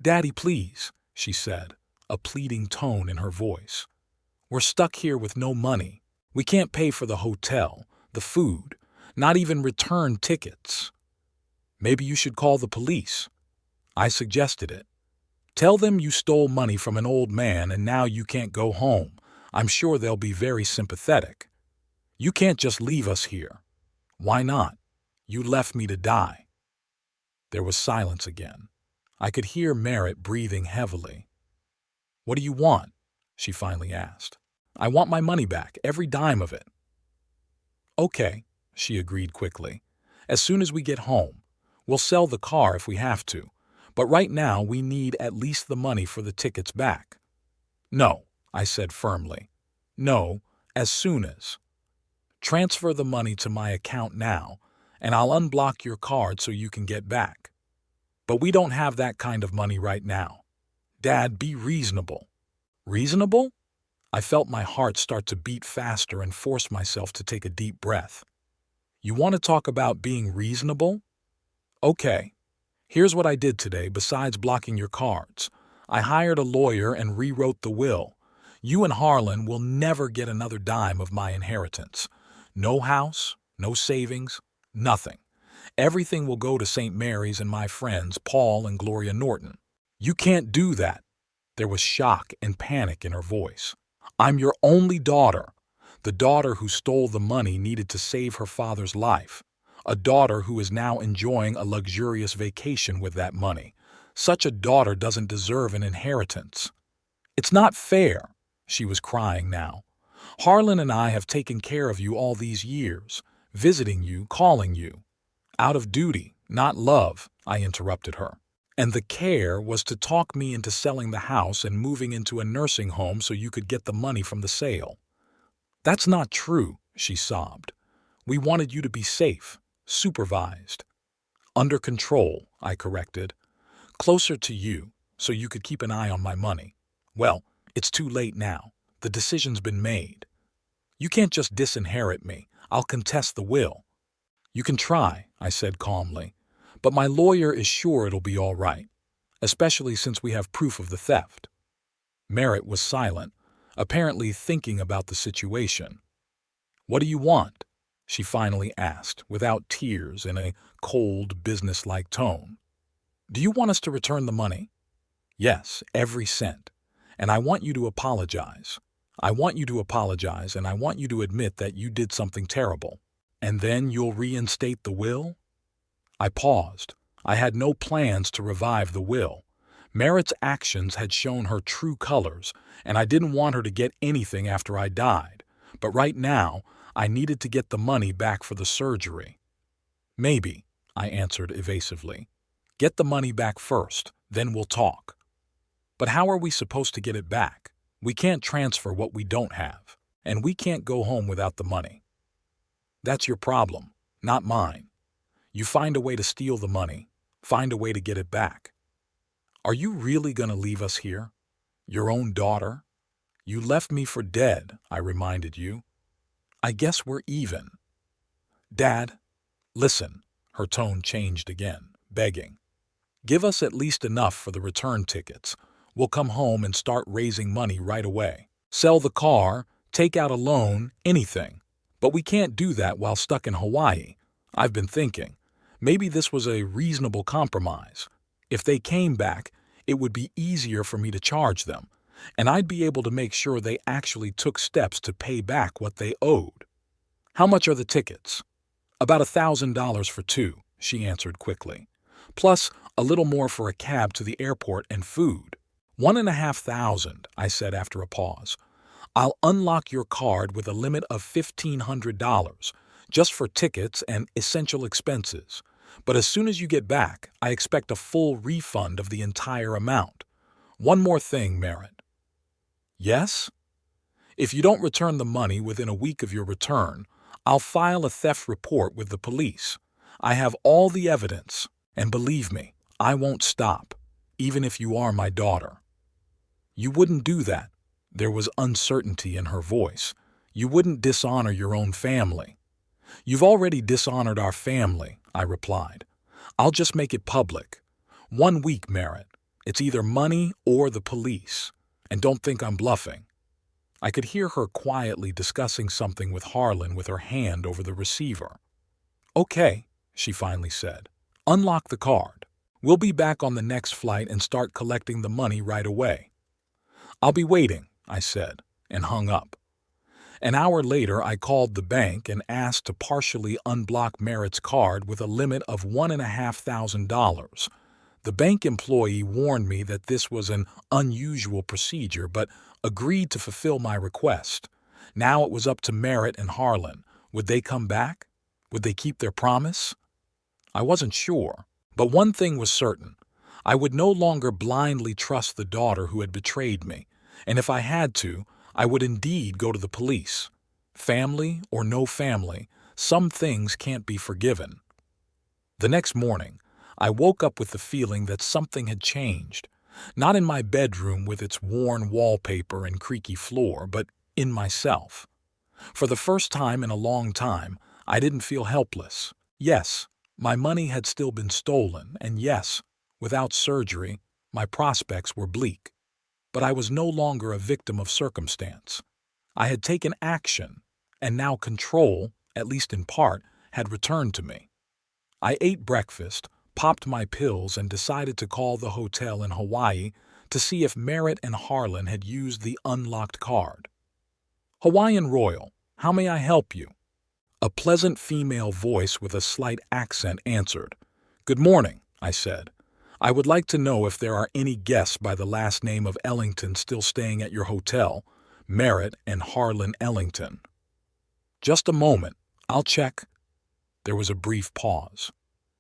Daddy, please, she said, a pleading tone in her voice. We're stuck here with no money. We can't pay for the hotel, the food, not even return tickets. Maybe you should call the police. I suggested it. Tell them you stole money from an old man and now you can't go home. I'm sure they'll be very sympathetic. You can't just leave us here. Why not? You left me to die. There was silence again. I could hear Merritt breathing heavily. What do you want? She finally asked. I want my money back, every dime of it. Okay, she agreed quickly. As soon as we get home, we'll sell the car if we have to. But right now we need at least the money for the tickets back. No, I said firmly. No, as soon as. Transfer the money to my account now, and I'll unblock your card so you can get back. But we don't have that kind of money right now. Dad, be reasonable. Reasonable? I felt my heart start to beat faster and forced myself to take a deep breath. You want to talk about being reasonable? Okay. Here's what I did today besides blocking your cards. I hired a lawyer and rewrote the will. You and Harlan will never get another dime of my inheritance. No house, no savings, nothing. Everything will go to St. Mary's and my friends, Paul and Gloria Norton. You can't do that. There was shock and panic in her voice. I'm your only daughter. The daughter who stole the money needed to save her father's life. A daughter who is now enjoying a luxurious vacation with that money. Such a daughter doesn't deserve an inheritance. It's not fair, she was crying now. Harlan and I have taken care of you all these years, visiting you, calling you. Out of duty, not love, I interrupted her. And the care was to talk me into selling the house and moving into a nursing home so you could get the money from the sale. That's not true, she sobbed. We wanted you to be safe, supervised. Under control, I corrected. Closer to you, so you could keep an eye on my money. Well, it's too late now. The decision's been made. You can't just disinherit me. I'll contest the will. You can try, I said calmly. But my lawyer is sure it'll be all right, especially since we have proof of the theft. Merritt was silent, apparently thinking about the situation. What do you want? She finally asked, without tears, in a cold, businesslike tone. Do you want us to return the money? Yes, every cent. And I want you to apologize. I want you to apologize, and I want you to admit that you did something terrible. And then you'll reinstate the will? I paused. I had no plans to revive the will. Merritt's actions had shown her true colors, and I didn't want her to get anything after I died. But right now, I needed to get the money back for the surgery. Maybe, I answered evasively. Get the money back first, then we'll talk. But how are we supposed to get it back? We can't transfer what we don't have, and we can't go home without the money. That's your problem, not mine. You find a way to steal the money, find a way to get it back. Are you really going to leave us here? Your own daughter? You left me for dead, I reminded you. I guess we're even. Dad, listen, her tone changed again, begging. Give us at least enough for the return tickets. We'll come home and start raising money right away. Sell the car, take out a loan, anything. But we can't do that while stuck in Hawaii. I've been thinking, maybe this was a reasonable compromise. If they came back, it would be easier for me to charge them, and I'd be able to make sure they actually took steps to pay back what they owed. How much are the tickets? About $1,000 for two, she answered quickly. Plus a little more for a cab to the airport and food. $1,500, I said after a pause. I'll unlock your card with a limit of $1,500, just for tickets and essential expenses. But as soon as you get back, I expect a full refund of the entire amount. One more thing, Merritt. Yes? If you don't return the money within a week of your return, I'll file a theft report with the police. I have all the evidence, and believe me, I won't stop, even if you are my daughter. You wouldn't do that. There was uncertainty in her voice. You wouldn't dishonor your own family. You've already dishonored our family, I replied. I'll just make it public. 1 week, Merritt. It's either money or the police. And don't think I'm bluffing. I could hear her quietly discussing something with Harlan with her hand over the receiver. Okay, she finally said. Unlock the card. We'll be back on the next flight and start collecting the money right away. I'll be waiting, I said, and hung up. An hour later, I called the bank and asked to partially unblock Merritt's card with a limit of $1,500. The bank employee warned me that this was an unusual procedure, but agreed to fulfill my request. Now it was up to Merritt and Harlan. Would they come back? Would they keep their promise? I wasn't sure, but one thing was certain. I would no longer blindly trust the daughter who had betrayed me, and if I had to, I would indeed go to the police. Family or no family, some things can't be forgiven. The next morning, I woke up with the feeling that something had changed. Not in my bedroom with its worn wallpaper and creaky floor, but in myself. For the first time in a long time, I didn't feel helpless. Yes, my money had still been stolen, and yes, without surgery, my prospects were bleak. But I was no longer a victim of circumstance. I had taken action, and now control, at least in part, had returned to me. I ate breakfast, popped my pills, and decided to call the hotel in Hawaii to see if Merritt and Harlan had used the unlocked card. Hawaiian Royal, how may I help you? A pleasant female voice with a slight accent answered. Good morning, I said. I would like to know if there are any guests by the last name of Ellington still staying at your hotel, Merritt and Harlan Ellington. Just a moment, I'll check. There was a brief pause.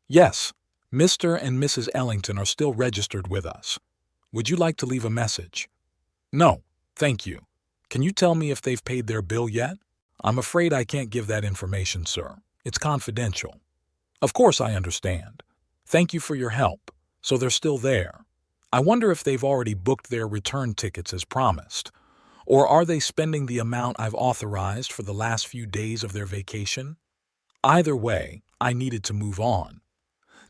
Yes, Mr. and Mrs. Ellington are still registered with us. Would you like to leave a message? No, thank you. Can you tell me if they've paid their bill yet? I'm afraid I can't give that information, sir. It's confidential. Of course I understand. Thank you for your help. So they're still there. I wonder if they've already booked their return tickets as promised. Or are they spending the amount I've authorized for the last few days of their vacation? Either way, I needed to move on.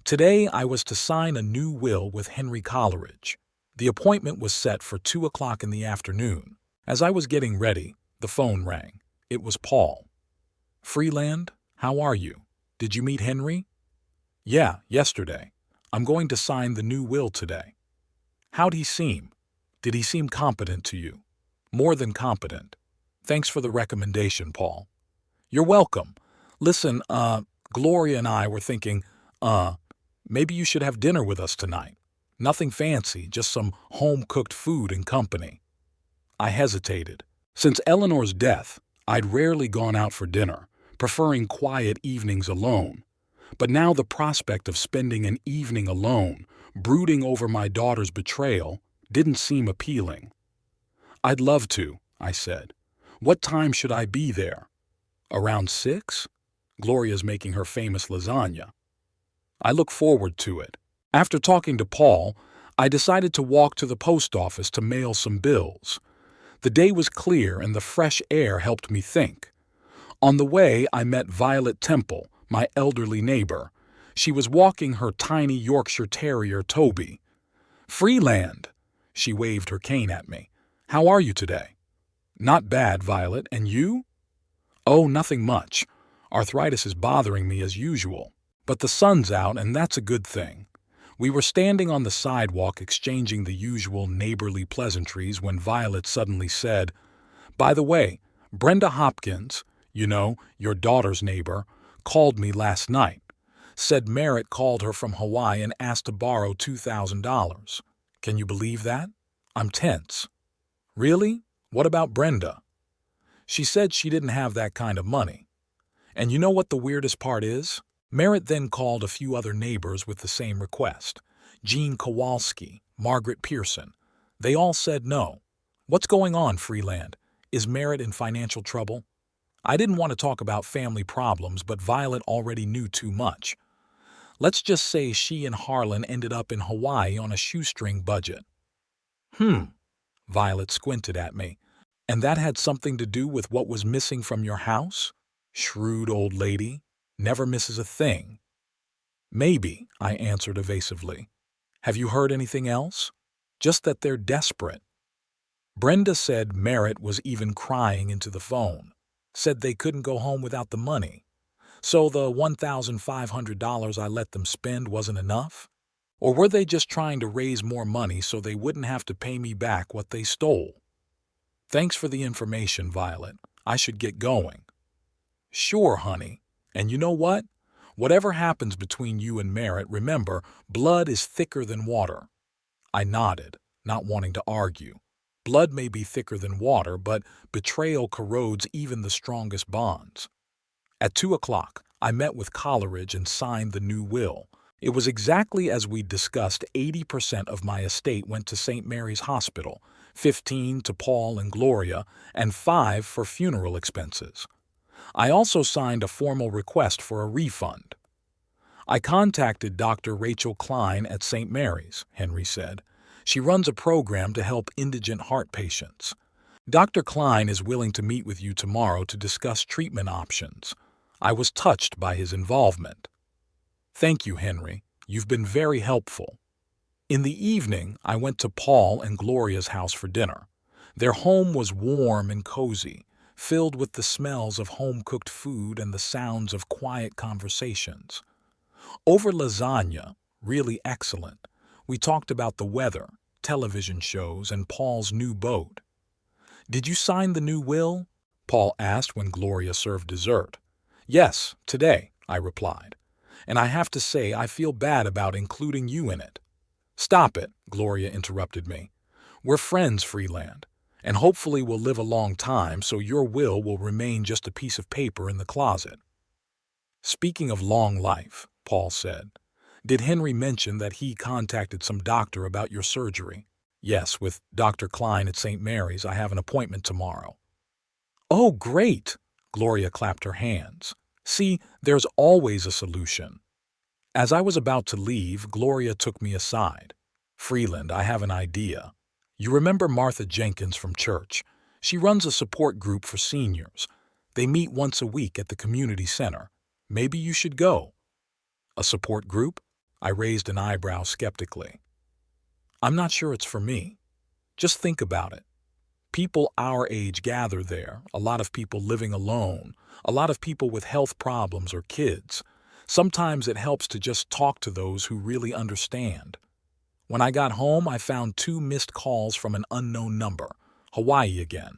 Today I was to sign a new will with Henry Coleridge. The appointment was set for 2 o'clock in the afternoon. As I was getting ready, the phone rang. It was Paul. Freeland, how are you? Did you meet Henry? Yeah, yesterday. I'm going to sign the new will today. How'd he seem? Did he seem competent to you? More than competent. Thanks for the recommendation, Paul. You're welcome. Listen, Gloria and I were thinking, maybe you should have dinner with us tonight. Nothing fancy, just some home-cooked food and company. I hesitated. Since Eleanor's death, I'd rarely gone out for dinner, preferring quiet evenings alone. But now the prospect of spending an evening alone, brooding over my daughter's betrayal, didn't seem appealing. I'd love to, I said. What time should I be there? Around 6? Gloria's making her famous lasagna. I look forward to it. After talking to Paul, I decided to walk to the post office to mail some bills. The day was clear and the fresh air helped me think. On the way, I met Violet Temple, my elderly neighbor. She was walking her tiny Yorkshire Terrier, Toby. Freeland! She waved her cane at me. How are you today? Not bad, Violet. And you? Oh, nothing much. Arthritis is bothering me as usual. But the sun's out, and that's a good thing. We were standing on the sidewalk exchanging the usual neighborly pleasantries when Violet suddenly said, "By the way, Brenda Hopkins, your daughter's neighbor, called me last night. Said Merritt called her from Hawaii and asked to borrow $2,000. Can you believe that? I'm tense." "Really? What about Brenda?" "She said she didn't have that kind of money. And you know what the weirdest part is? Merritt then called a few other neighbors with the same request. Jean Kowalski, Margaret Pearson. They all said no. What's going on, Freeland? Is Merritt in financial trouble?" I didn't want to talk about family problems, but Violet already knew too much. Let's just say she and Harlan ended up in Hawaii on a shoestring budget. Violet squinted at me. "And that had something to do with what was missing from your house? Shrewd old lady. Never misses a thing." "Maybe," I answered evasively. "Have you heard anything else?" "Just that they're desperate." Brenda said Merritt was even crying into the phone. Said they couldn't go home without the money. So the $1,500 I let them spend wasn't enough? Or were they just trying to raise more money so they wouldn't have to pay me back what they stole? Thanks for the information, Violet. I should get going. Sure, honey. And you know what? Whatever happens between you and Merritt, remember, blood is thicker than water. I nodded, not wanting to argue. Blood may be thicker than water, but betrayal corrodes even the strongest bonds. At 2 o'clock, I met with Coleridge and signed the new will. It was exactly as we discussed. 80% of my estate went to St. Mary's Hospital, 15 to Paul and Gloria, and 5 for funeral expenses. I also signed a formal request for a refund. I contacted Dr. Rachel Klein at St. Mary's, Henry said. She runs a program to help indigent heart patients. Dr. Klein is willing to meet with you tomorrow to discuss treatment options. I was touched by his involvement. Thank you, Henry. You've been very helpful. In the evening, I went to Paul and Gloria's house for dinner. Their home was warm and cozy, filled with the smells of home-cooked food and the sounds of quiet conversations. Over lasagna, really excellent, we talked about the weather, television shows, and Paul's new boat. "Did you sign the new will?" Paul asked when Gloria served dessert. "Yes, today," I replied. "And I have to say I feel bad about including you in it." "Stop it," Gloria interrupted me. "We're friends, Freeland, and hopefully we'll live a long time, so your will remain just a piece of paper in the closet." "Speaking of long life," Paul said, "did Henry mention that he contacted some doctor about your surgery?" "Yes, with Dr. Klein at St. Mary's. I have an appointment tomorrow." "Oh, great!" Gloria clapped her hands. "See, there's always a solution." As I was about to leave, Gloria took me aside. "Freeland, I have an idea. You remember Martha Jenkins from church? She runs a support group for seniors. They meet once a week at the community center. Maybe you should go." "A support group?" I raised an eyebrow skeptically. "I'm not sure it's for me. Just think about it. People our age gather there, a lot of people living alone, a lot of people with health problems or kids. Sometimes it helps to just talk to those who really understand." When I got home, I found 2 missed calls from an unknown number. Hawaii again.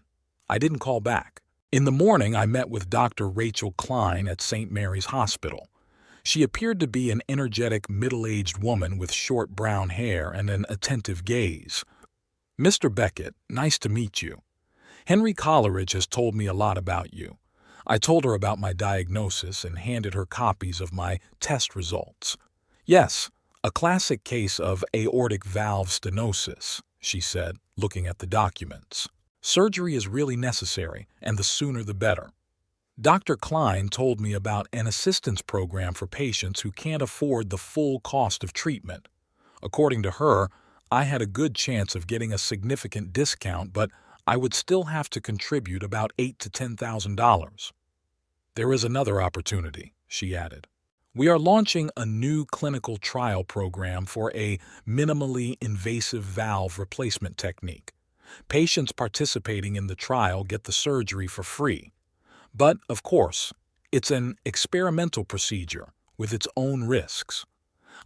I didn't call back. In the morning, I met with Dr. Rachel Klein at St. Mary's Hospital. She appeared to be an energetic, middle-aged woman with short brown hair and an attentive gaze. "Mr. Beckett, nice to meet you. Henry Coleridge has told me a lot about you." I told her about my diagnosis and handed her copies of my test results. "Yes, a classic case of aortic valve stenosis," she said, looking at the documents. "Surgery is really necessary, and the sooner the better." Dr. Klein told me about an assistance program for patients who can't afford the full cost of treatment. According to her, I had a good chance of getting a significant discount, but I would still have to contribute about $8,000 to $10,000. "There is another opportunity," she added. "We are launching a new clinical trial program for a minimally invasive valve replacement technique. Patients participating in the trial get the surgery for free. But, of course, it's an experimental procedure with its own risks.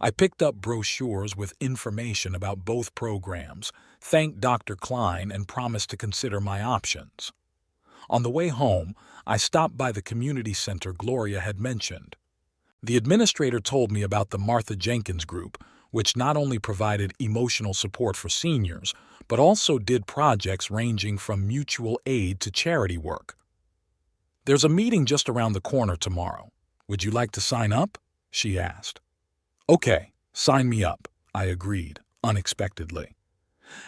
I picked up brochures with information about both programs, thanked Dr. Klein, and promised to consider my options. On the way home, I stopped by the community center Gloria had mentioned. The administrator told me about the Martha Jenkins Group, which not only provided emotional support for seniors, but also did projects ranging from mutual aid to charity work. "There's a meeting just around the corner tomorrow. Would you like to sign up?" she asked. "Okay, sign me up," I agreed, unexpectedly.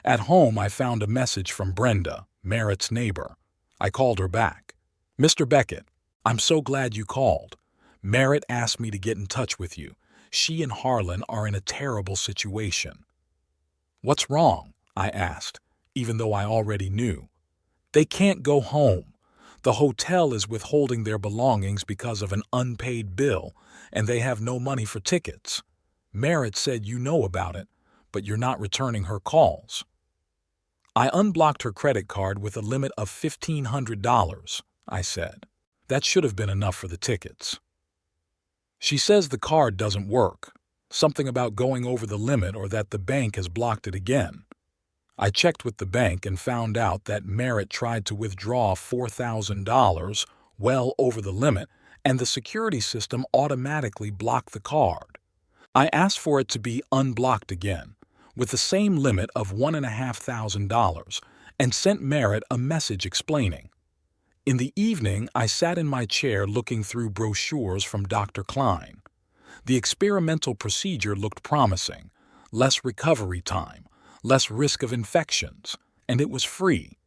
At home, I found a message from Brenda, Merritt's neighbor. I called her back. "Mr. Beckett, I'm so glad you called. Merritt asked me to get in touch with you. She and Harlan are in a terrible situation." "What's wrong?" I asked, even though I already knew. "They can't go home. The hotel is withholding their belongings because of an unpaid bill, and they have no money for tickets. Merritt said you know about it, but you're not returning her calls." "I unblocked her credit card with a limit of $1,500, I said. "That should have been enough for the tickets." "She says the card doesn't work. Something about going over the limit or that the bank has blocked it again." I checked with the bank and found out that Merritt tried to withdraw $4,000, well over the limit, and the security system automatically blocked the card. I asked for it to be unblocked again, with the same limit of $1,500, and sent Merritt a message explaining. In the evening, I sat in my chair looking through brochures from Dr. Klein. The experimental procedure looked promising: less recovery time, less risk of infections, and it was free.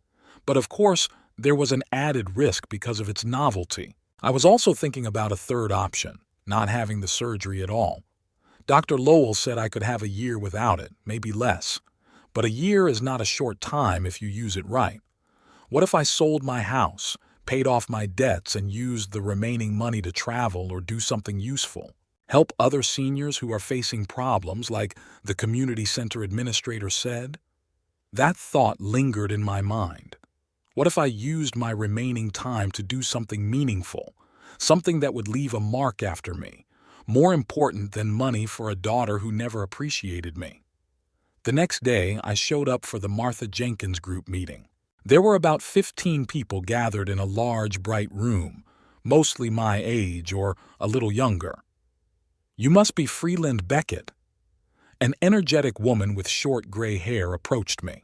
But of course, there was an added risk because of its novelty. I was also thinking about a third option, not having the surgery at all. Dr. Lowell said I could have a year without it, maybe less. But a year is not a short time if you use it right. What if I sold my house, paid off my debts, and used the remaining money to travel or do something useful? Help other seniors who are facing problems like the community center administrator said? That thought lingered in my mind. What if I used my remaining time to do something meaningful, something that would leave a mark after me, more important than money for a daughter who never appreciated me? The next day, I showed up for the Martha Jenkins Group meeting. There were about 15 people gathered in a large, bright room, mostly my age or a little younger. "You must be Freeland Beckett." An energetic woman with short gray hair approached me.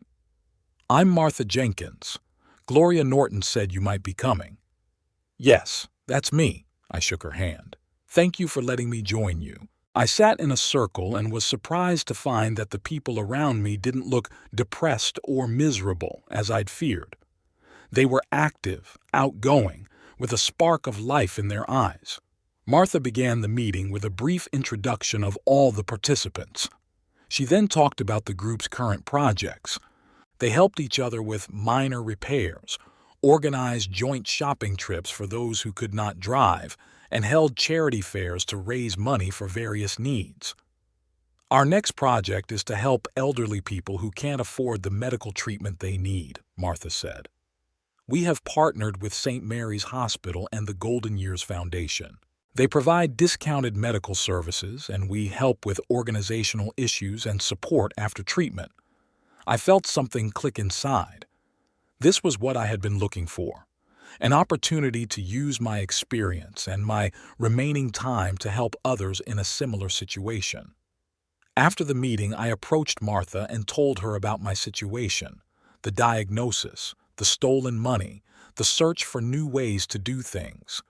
"I'm Martha Jenkins. Gloria Norton said you might be coming." "Yes, that's me," I shook her hand. "Thank you for letting me join you." I sat in a circle and was surprised to find that the people around me didn't look depressed or miserable, as I'd feared. They were active, outgoing, with a spark of life in their eyes. Martha began the meeting with a brief introduction of all the participants. She then talked about the group's current projects. They helped each other with minor repairs, organized joint shopping trips for those who could not drive, and held charity fairs to raise money for various needs. "Our next project is to help elderly people who can't afford the medical treatment they need," Martha said. "We have partnered with St. Mary's Hospital and the Golden Years Foundation. They provide discounted medical services, and we help with organizational issues and support after treatment." I felt something click inside. This was what I had been looking for. An opportunity to use my experience and my remaining time to help others in a similar situation. After the meeting, I approached Martha and told her about my situation, the diagnosis, the stolen money, the search for new ways to do things.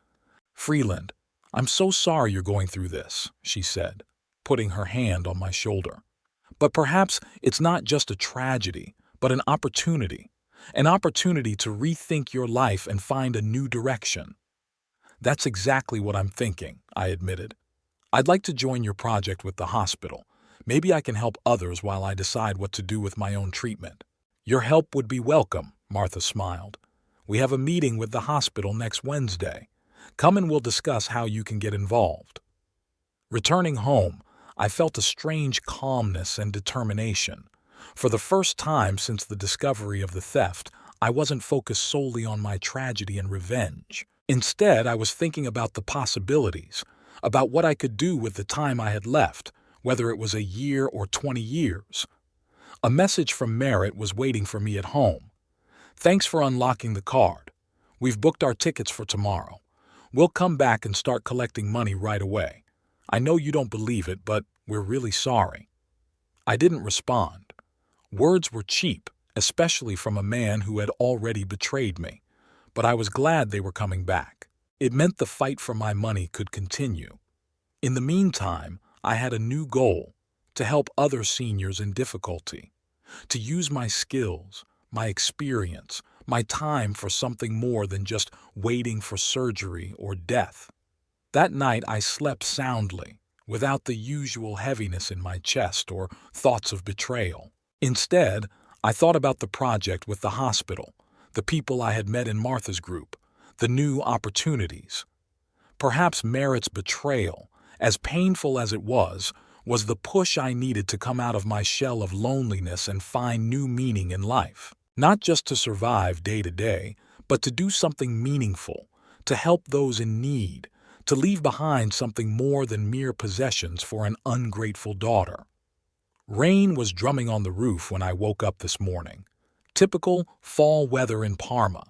"Freeland, I'm so sorry you're going through this," she said, putting her hand on my shoulder. "But perhaps it's not just a tragedy, but an opportunity to rethink your life and find a new direction." "That's exactly what I'm thinking," I admitted. "I'd like to join your project with the hospital. Maybe I can help others while I decide what to do with my own treatment." "Your help would be welcome," Martha smiled. "We have a meeting with the hospital next Wednesday. Come and we'll discuss how you can get involved." Returning home, I felt a strange calmness and determination. For the first time since the discovery of the theft, I wasn't focused solely on my tragedy and revenge. Instead, I was thinking about the possibilities, about what I could do with the time I had left, whether it was a year or 20 years. A message from Merritt was waiting for me at home. "Thanks for unlocking the card. We've booked our tickets for tomorrow. We'll come back and start collecting money right away. I know you don't believe it, but we're really sorry." I didn't respond. Words were cheap, especially from a man who had already betrayed me, but I was glad they were coming back. It meant the fight for my money could continue. In the meantime, I had a new goal: to help other seniors in difficulty, to use my skills, my experience, my time for something more than just waiting for surgery or death. That night I slept soundly, without the usual heaviness in my chest or thoughts of betrayal. Instead, I thought about the project with the hospital, the people I had met in Martha's group, the new opportunities. Perhaps Merritt's betrayal, as painful as it was the push I needed to come out of my shell of loneliness and find new meaning in life. Not just to survive day to day, but to do something meaningful, to help those in need, to leave behind something more than mere possessions for an ungrateful daughter. Rain was drumming on the roof when I woke up this morning. Typical fall weather in Parma.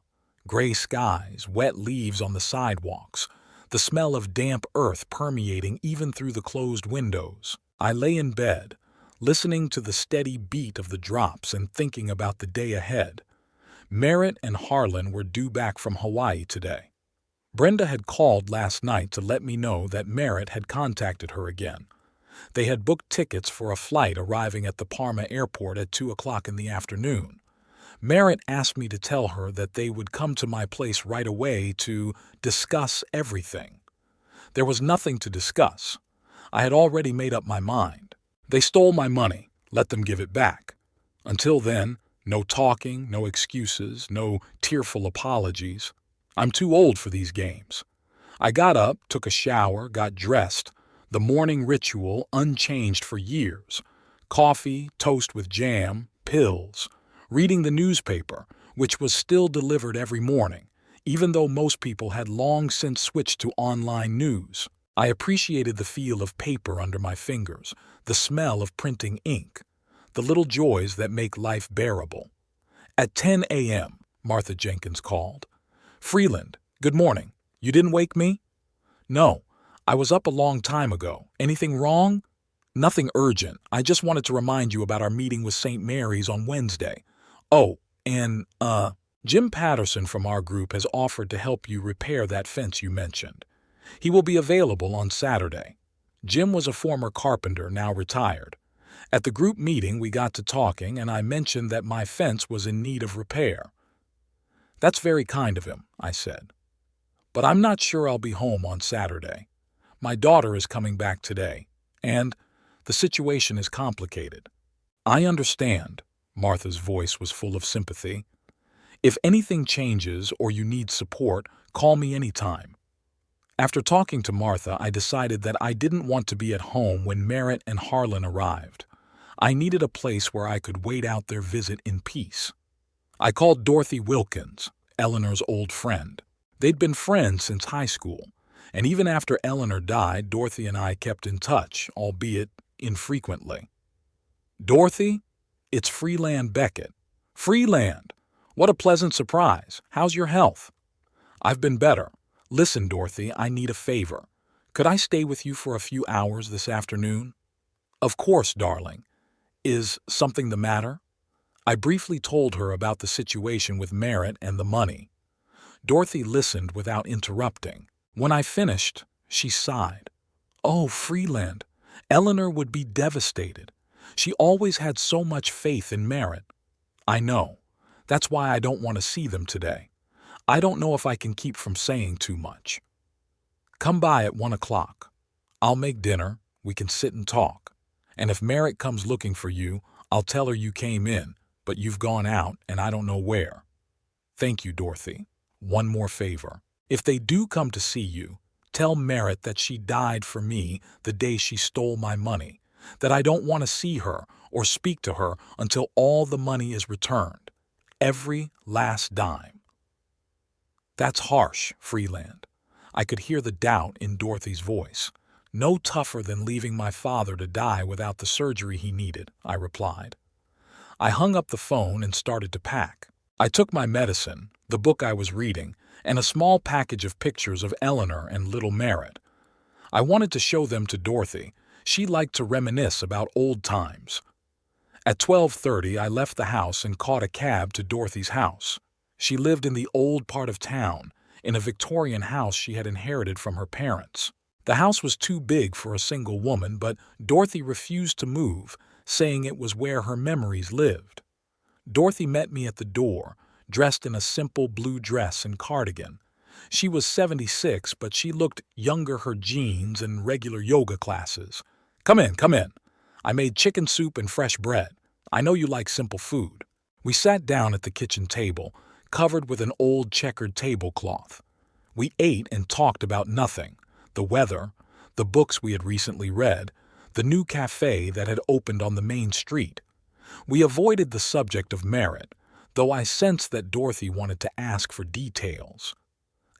Gray skies, wet leaves on the sidewalks, the smell of damp earth permeating even through the closed windows. I lay in bed, listening to the steady beat of the drops and thinking about the day ahead. Merritt and Harlan were due back from Hawaii today. Brenda had called last night to let me know that Merritt had contacted her again. They had booked tickets for a flight arriving at the Parma airport at 2 o'clock in the afternoon. Merritt asked me to tell her that they would come to my place right away to discuss everything. There was nothing to discuss. I had already made up my mind. They stole my money. Let them give it back. Until then, no talking, no excuses, no tearful apologies. I'm too old for these games. I got up, took a shower, got dressed. The morning ritual unchanged for years. Coffee, toast with jam, pills. Reading the newspaper, which was still delivered every morning, even though most people had long since switched to online news. I appreciated the feel of paper under my fingers, the smell of printing ink, the little joys that make life bearable. At 10 a.m., Martha Jenkins called. "Freeland, good morning. You didn't wake me?" "No, I was up a long time ago. Anything wrong?" "Nothing urgent. I just wanted to remind you about our meeting with St. Mary's on Wednesday. Oh, and, Jim Patterson from our group has offered to help you repair that fence you mentioned. He will be available on Saturday." Jim was a former carpenter, now retired. At the group meeting, we got to talking, and I mentioned that my fence was in need of repair. "That's very kind of him," I said. "But I'm not sure I'll be home on Saturday. My daughter is coming back today, and the situation is complicated." "I understand." Martha's voice was full of sympathy. "If anything changes or you need support, call me anytime." After talking to Martha, I decided that I didn't want to be at home when Merritt and Harlan arrived. I needed a place where I could wait out their visit in peace. I called Dorothy Wilkins, Eleanor's old friend. They'd been friends since high school, and even after Eleanor died, Dorothy and I kept in touch, albeit infrequently. "Dorothy, it's Freeland Beckett." "Freeland! What a pleasant surprise. How's your health?" "I've been better. Listen, Dorothy, I need a favor. Could I stay with you for a few hours this afternoon?" "Of course, darling. Is something the matter?" I briefly told her about the situation with Merritt and the money. Dorothy listened without interrupting. When I finished, she sighed. "Oh, Freeland, Eleanor would be devastated. She always had so much faith in Merritt." "I know. That's why I don't want to see them today. I don't know if I can keep from saying too much." "Come by at 1 o'clock. I'll make dinner, we can sit and talk. And if Merritt comes looking for you, I'll tell her you came in, but you've gone out and I don't know where." "Thank you, Dorothy. One more favor. If they do come to see you, tell Merritt that she died for me the day she stole my money, that I don't want to see her or speak to her until all the money is returned. Every last dime. That's harsh, Freeland. I could hear the doubt in Dorothy's voice. No tougher than leaving my father to die without the surgery he needed, I replied. I hung up the phone and started to pack. I took my medicine, the book I was reading, and a small package of pictures of Eleanor and little Merritt. I wanted to show them to Dorothy. She liked to reminisce about old times. At 12:30, I left the house and caught a cab to Dorothy's house. She lived in the old part of town, in a Victorian house she had inherited from her parents. The house was too big for a single woman, but Dorothy refused to move, saying it was where her memories lived. Dorothy met me at the door, dressed in a simple blue dress and cardigan. She was 76, but she looked younger her jeans and regular yoga classes. Come in, come in. I made chicken soup and fresh bread. I know you like simple food." We sat down at the kitchen table, covered with an old checkered tablecloth. We ate and talked about nothing: the weather, the books we had recently read, the new cafe that had opened on the main street. We avoided the subject of Merritt, though I sensed that Dorothy wanted to ask for details.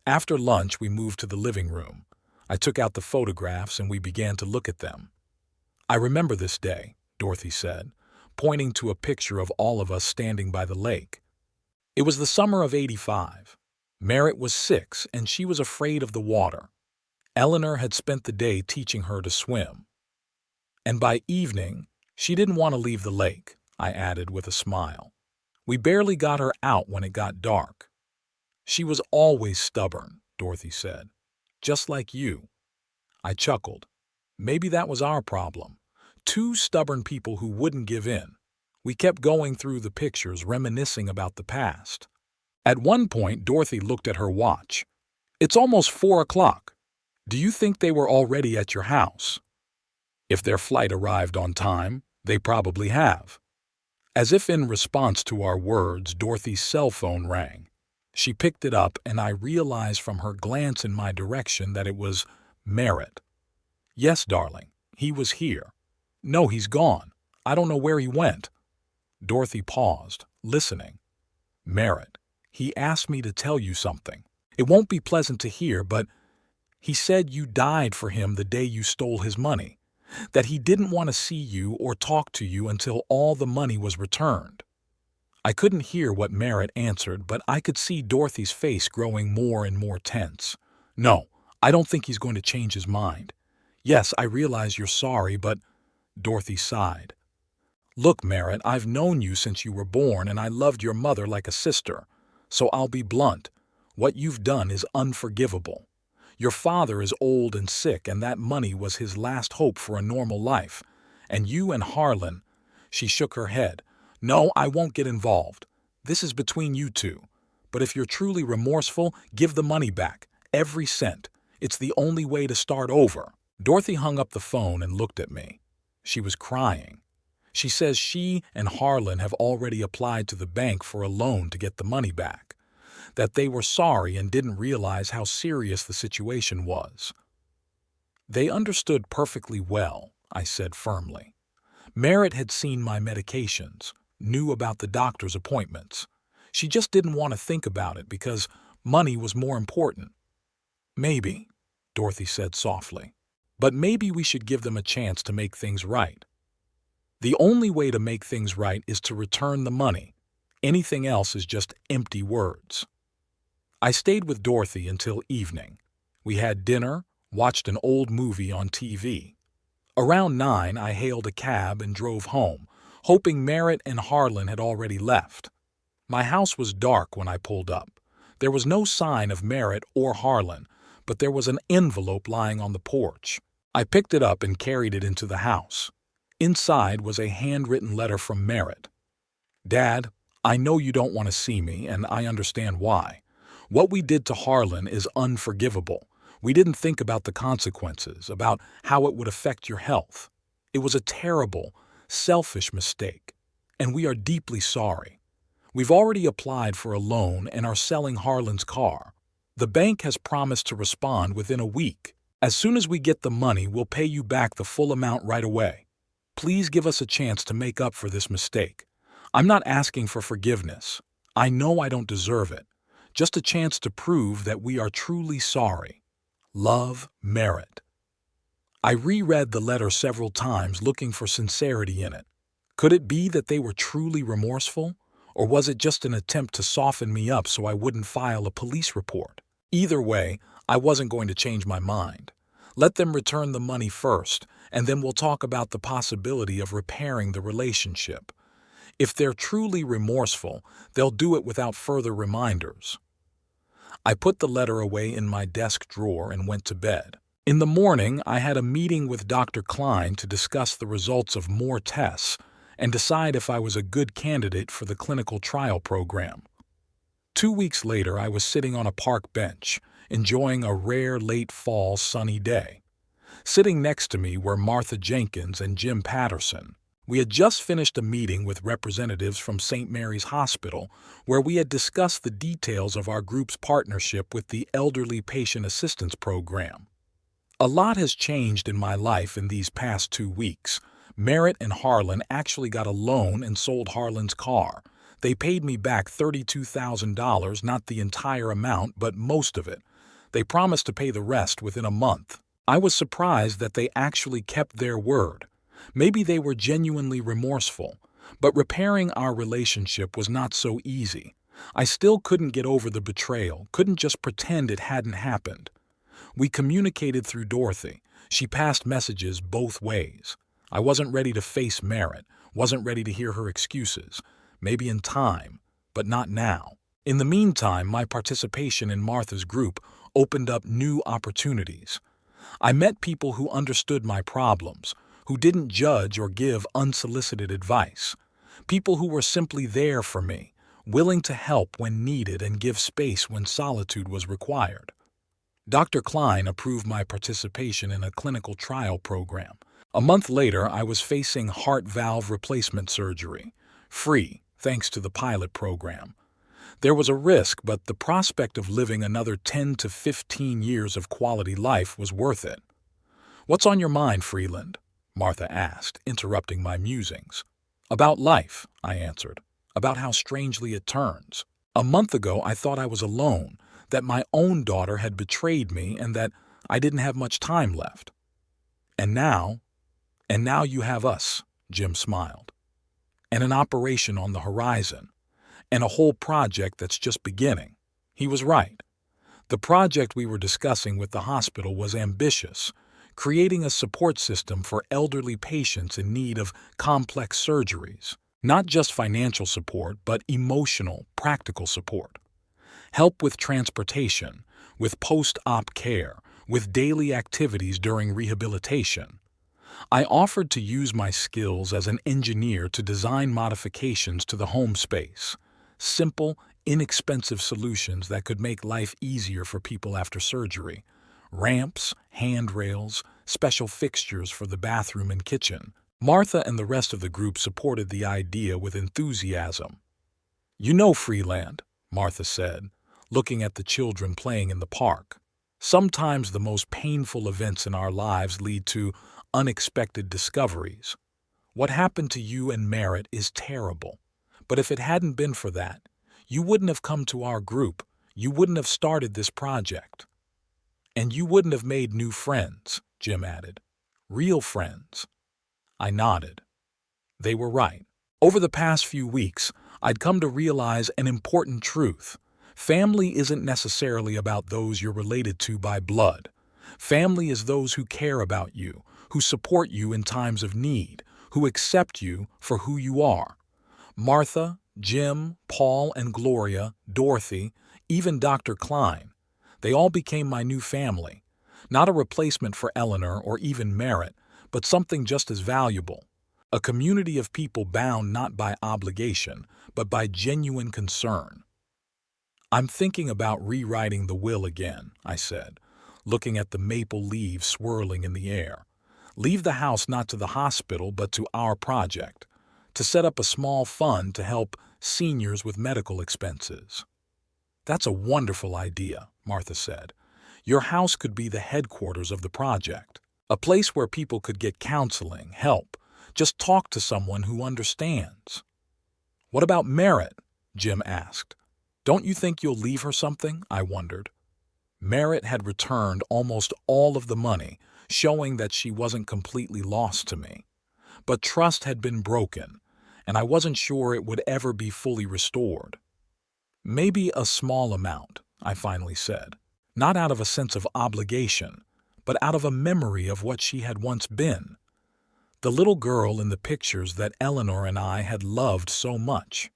After lunch, we moved to the living room. I took out the photographs and we began to look at them. "I remember this day," Dorothy said, pointing to a picture of all of us standing by the lake. It was the summer of '85. Merritt was 6 and she was afraid of the water. Eleanor had spent the day teaching her to swim. And by evening, she didn't want to leave the lake, I added with a smile. We barely got her out when it got dark. "She was always stubborn," Dorothy said. "Just like you." I chuckled. Maybe that was our problem. 2 stubborn people who wouldn't give in. We kept going through the pictures, reminiscing about the past. At one point, Dorothy looked at her watch. "It's almost 4 o'clock. Do you think they were already at your house?" If their flight arrived on time, they probably have. As if in response to our words, Dorothy's cell phone rang. She picked it up, and I realized from her glance in my direction that it was Merritt. "Yes, darling, he was here." "No, he's gone. I don't know where he went." Dorothy paused, listening. "Merritt, he asked me to tell you something. It won't be pleasant to hear, but he said you died for him the day you stole his money, that he didn't want to see you or talk to you until all the money was returned." I couldn't hear what Merritt answered, but I could see Dorothy's face growing more and more tense. "No, I don't think he's going to change his mind. Yes, I realize you're sorry, but—" Dorothy sighed. "Look, Merritt, I've known you since you were born, and I loved your mother like a sister. So I'll be blunt. What you've done is unforgivable. Your father is old and sick, and that money was his last hope for a normal life. And you and Harlan—" She shook her head. "No, I won't get involved. This is between you two. But if you're truly remorseful, give the money back, every cent. It's the only way to start over." Dorothy hung up the phone and looked at me. She was crying. She says she and Harlan have already applied to the bank for a loan to get the money back, that they were sorry and didn't realize how serious the situation was. "They understood perfectly well," I said firmly. "Merritt had seen my medications, knew about the doctor's appointments. She just didn't want to think about it because money was more important." "Maybe," Dorothy said softly. "But maybe we should give them a chance to make things right. The only way to make things right is to return the money. Anything else is just empty words." I stayed with Dorothy until evening. We had dinner, watched an old movie on TV. Around 9, I hailed a cab and drove home, hoping Merritt and Harlan had already left. My house was dark when I pulled up. There was no sign of Merritt or Harlan, but there was an envelope lying on the porch. I picked it up and carried it into the house. Inside was a handwritten letter from Merritt. "Dad, I know you don't want to see me, and I understand why. What we did to Harlan is unforgivable. We didn't think about the consequences, about how it would affect your health. It was a terrible, selfish mistake, and we are deeply sorry. We've already applied for a loan and are selling Harlan's car. The bank has promised to respond within a week. As soon as we get the money, we'll pay you back the full amount right away. Please give us a chance to make up for this mistake. I'm not asking for forgiveness. I know I don't deserve it. Just a chance to prove that we are truly sorry. Love, Merritt. I reread the letter several times looking for sincerity in it. Could it be that they were truly remorseful? Or was it just an attempt to soften me up so I wouldn't file a police report? Either way, I wasn't going to change my mind. Let them return the money first, and then we'll talk about the possibility of repairing the relationship. If they're truly remorseful, they'll do it without further reminders. I put the letter away in my desk drawer and went to bed. In the morning, I had a meeting with Dr. Klein to discuss the results of more tests and decide if I was a good candidate for the clinical trial program. 2 weeks later, I was sitting on a park bench, enjoying a rare late fall sunny day. Sitting next to me were Martha Jenkins and Jim Patterson. We had just finished a meeting with representatives from St. Mary's Hospital, where we had discussed the details of our group's partnership with the Elderly Patient Assistance Program. A lot has changed in my life in these past 2 weeks. Merritt and Harlan actually got a loan and sold Harlan's car. They paid me back $32,000, not the entire amount, but most of it. They promised to pay the rest within a month. I was surprised that they actually kept their word. Maybe they were genuinely remorseful, but repairing our relationship was not so easy. I still couldn't get over the betrayal, couldn't just pretend it hadn't happened. We communicated through Dorothy. She passed messages both ways. I wasn't ready to face Merritt, wasn't ready to hear her excuses. Maybe in time, but not now. In the meantime, my participation in Martha's group opened up new opportunities. I met people who understood my problems, who didn't judge or give unsolicited advice. People who were simply there for me, willing to help when needed and give space when solitude was required. Dr. Klein approved my participation in a clinical trial program. A month later, I was facing heart valve replacement surgery, free thanks to the pilot program. There was a risk, but the prospect of living another 10 to 15 years of quality life was worth it. "What's on your mind, Freeland?" Martha asked, interrupting my musings. "About life," I answered. "About how strangely it turns. A month ago, I thought I was alone, that my own daughter had betrayed me and that I didn't have much time left. And now you have us," Jim smiled. "And an operation on the horizon. And a whole project that's just beginning." He was right. The project we were discussing with the hospital was ambitious, creating a support system for elderly patients in need of complex surgeries. Not just financial support, but emotional, practical support. Help with transportation, with post-op care, with daily activities during rehabilitation. I offered to use my skills as an engineer to design modifications to the home space. Simple, inexpensive solutions that could make life easier for people after surgery. Ramps, handrails, special fixtures for the bathroom and kitchen. Martha and the rest of the group supported the idea with enthusiasm. "You know, Freeland," Martha said, looking at the children playing in the park, "sometimes the most painful events in our lives lead to unexpected discoveries. What happened to you and Merritt is terrible. But if it hadn't been for that, you wouldn't have come to our group, you wouldn't have started this project. And you wouldn't have made new friends," Jim added. "Real friends." I nodded. They were right. Over the past few weeks, I'd come to realize an important truth. Family isn't necessarily about those you're related to by blood. Family is those who care about you, who support you in times of need, who accept you for who you are. Martha, Jim, Paul, and Gloria, Dorothy, even Dr. Klein. They all became my new family. Not a replacement for Eleanor or even Merritt, but something just as valuable. A community of people bound not by obligation, but by genuine concern. "I'm thinking about rewriting the will again," I said, looking at the maple leaves swirling in the air. "Leave the house not to the hospital, but to our project. To set up a small fund to help seniors with medical expenses." "That's a wonderful idea," Martha said. "Your house could be the headquarters of the project, a place where people could get counseling, help, Just talk to someone who understands. What about Merritt? Jim asked. Don't you think you'll leave her something? I wondered. Merritt had returned almost all of the money, showing that she wasn't completely lost to me. But trust had been broken, and I wasn't sure it would ever be fully restored. Maybe a small amount, I finally said, not out of a sense of obligation, but out of a memory of what she had once been. The little girl in the pictures that Eleanor and I had loved so much.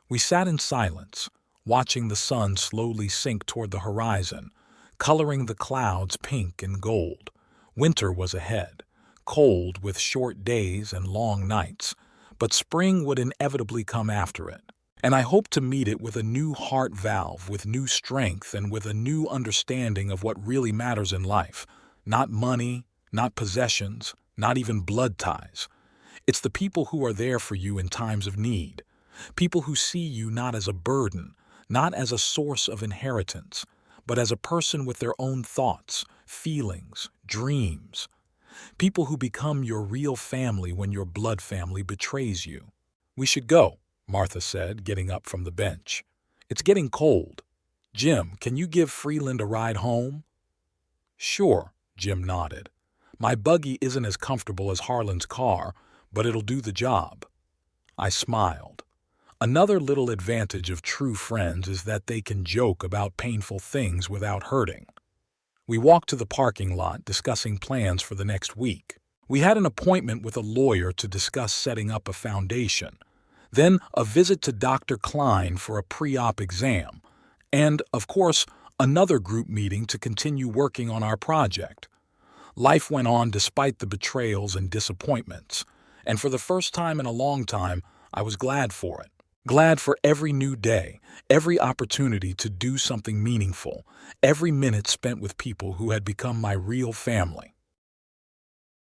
We sat in silence, watching the sun slowly sink toward the horizon, coloring the clouds pink and gold. Winter was ahead, cold with short days and long nights, but spring would inevitably come after it. And I hoped to meet it with a new heart valve, with new strength, and with a new understanding of what really matters in life. Not money, not possessions, not even blood ties. It's the people who are there for you in times of need. People who see you not as a burden, not as a source of inheritance, but as a person with their own thoughts, feelings, dreams. People who become your real family when your blood family betrays you. We should go, Martha said, getting up from the bench. It's getting cold. Jim, can you give Freeland a ride home? Sure, Jim nodded. My buggy isn't as comfortable as Harlan's car, but it'll do the job. I smiled. Another little advantage of true friends is that they can joke about painful things without hurting. We walked to the parking lot, discussing plans for the next week. We had an appointment with a lawyer to discuss setting up a foundation, then a visit to Dr. Klein for a pre-op exam, and, of course, another group meeting to continue working on our project. Life went on despite the betrayals and disappointments, and for the first time in a long time, I was glad for it. Glad for every new day, every opportunity to do something meaningful, every minute spent with people who had become my real family.